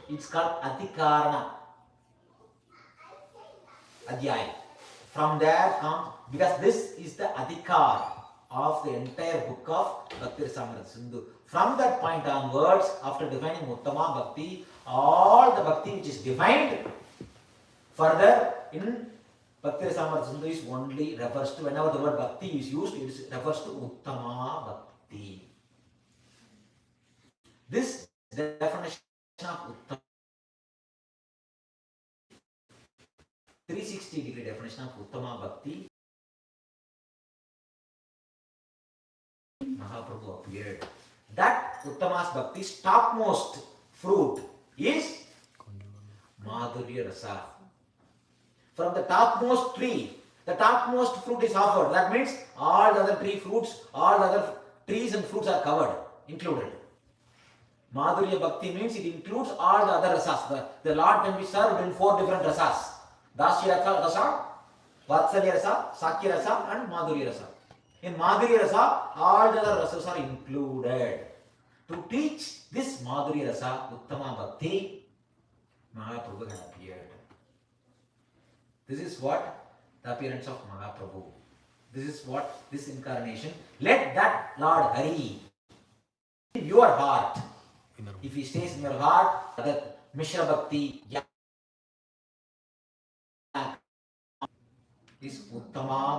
it's called Adhikarana Adhyaya. From there comes, because this is the Adhikar of the entire book of Bhakti Rasamrita Sindhu. From that point onwards, after defining Uttama Bhakti, all the Bhakti which is defined further in Bhakti Rasamrita Sindhu is only refers to, whenever the word Bhakti is used, it refers to Uttama Bhakti. This definition of Uttama, 360 degree definition of Uttama Bhakti, Mahaprabhu appeared. That Uttama's Bhakti's topmost fruit is Madhurya Rasa. From the topmost tree, the topmost fruit is offered. That means all the other tree fruits, all the other trees and fruits are covered, included. Madhurya Bhakti means it includes all the other rasas. The Lord can be served in 4 different rasas. Dasya Rasa, Vatsalya Rasa, Sakya Rasa and Madhurya Rasa. In Madhurya Rasa, all the other rasas are included. To teach this Madhurya Rasa, Uttama Bhakti, Mahaprabhu had appeared. This is what the appearance of Mahaprabhu. This is what this incarnation. Let that Lord Hari in your heart. If he stays in your heart, that Mishra Bhakti is Uttama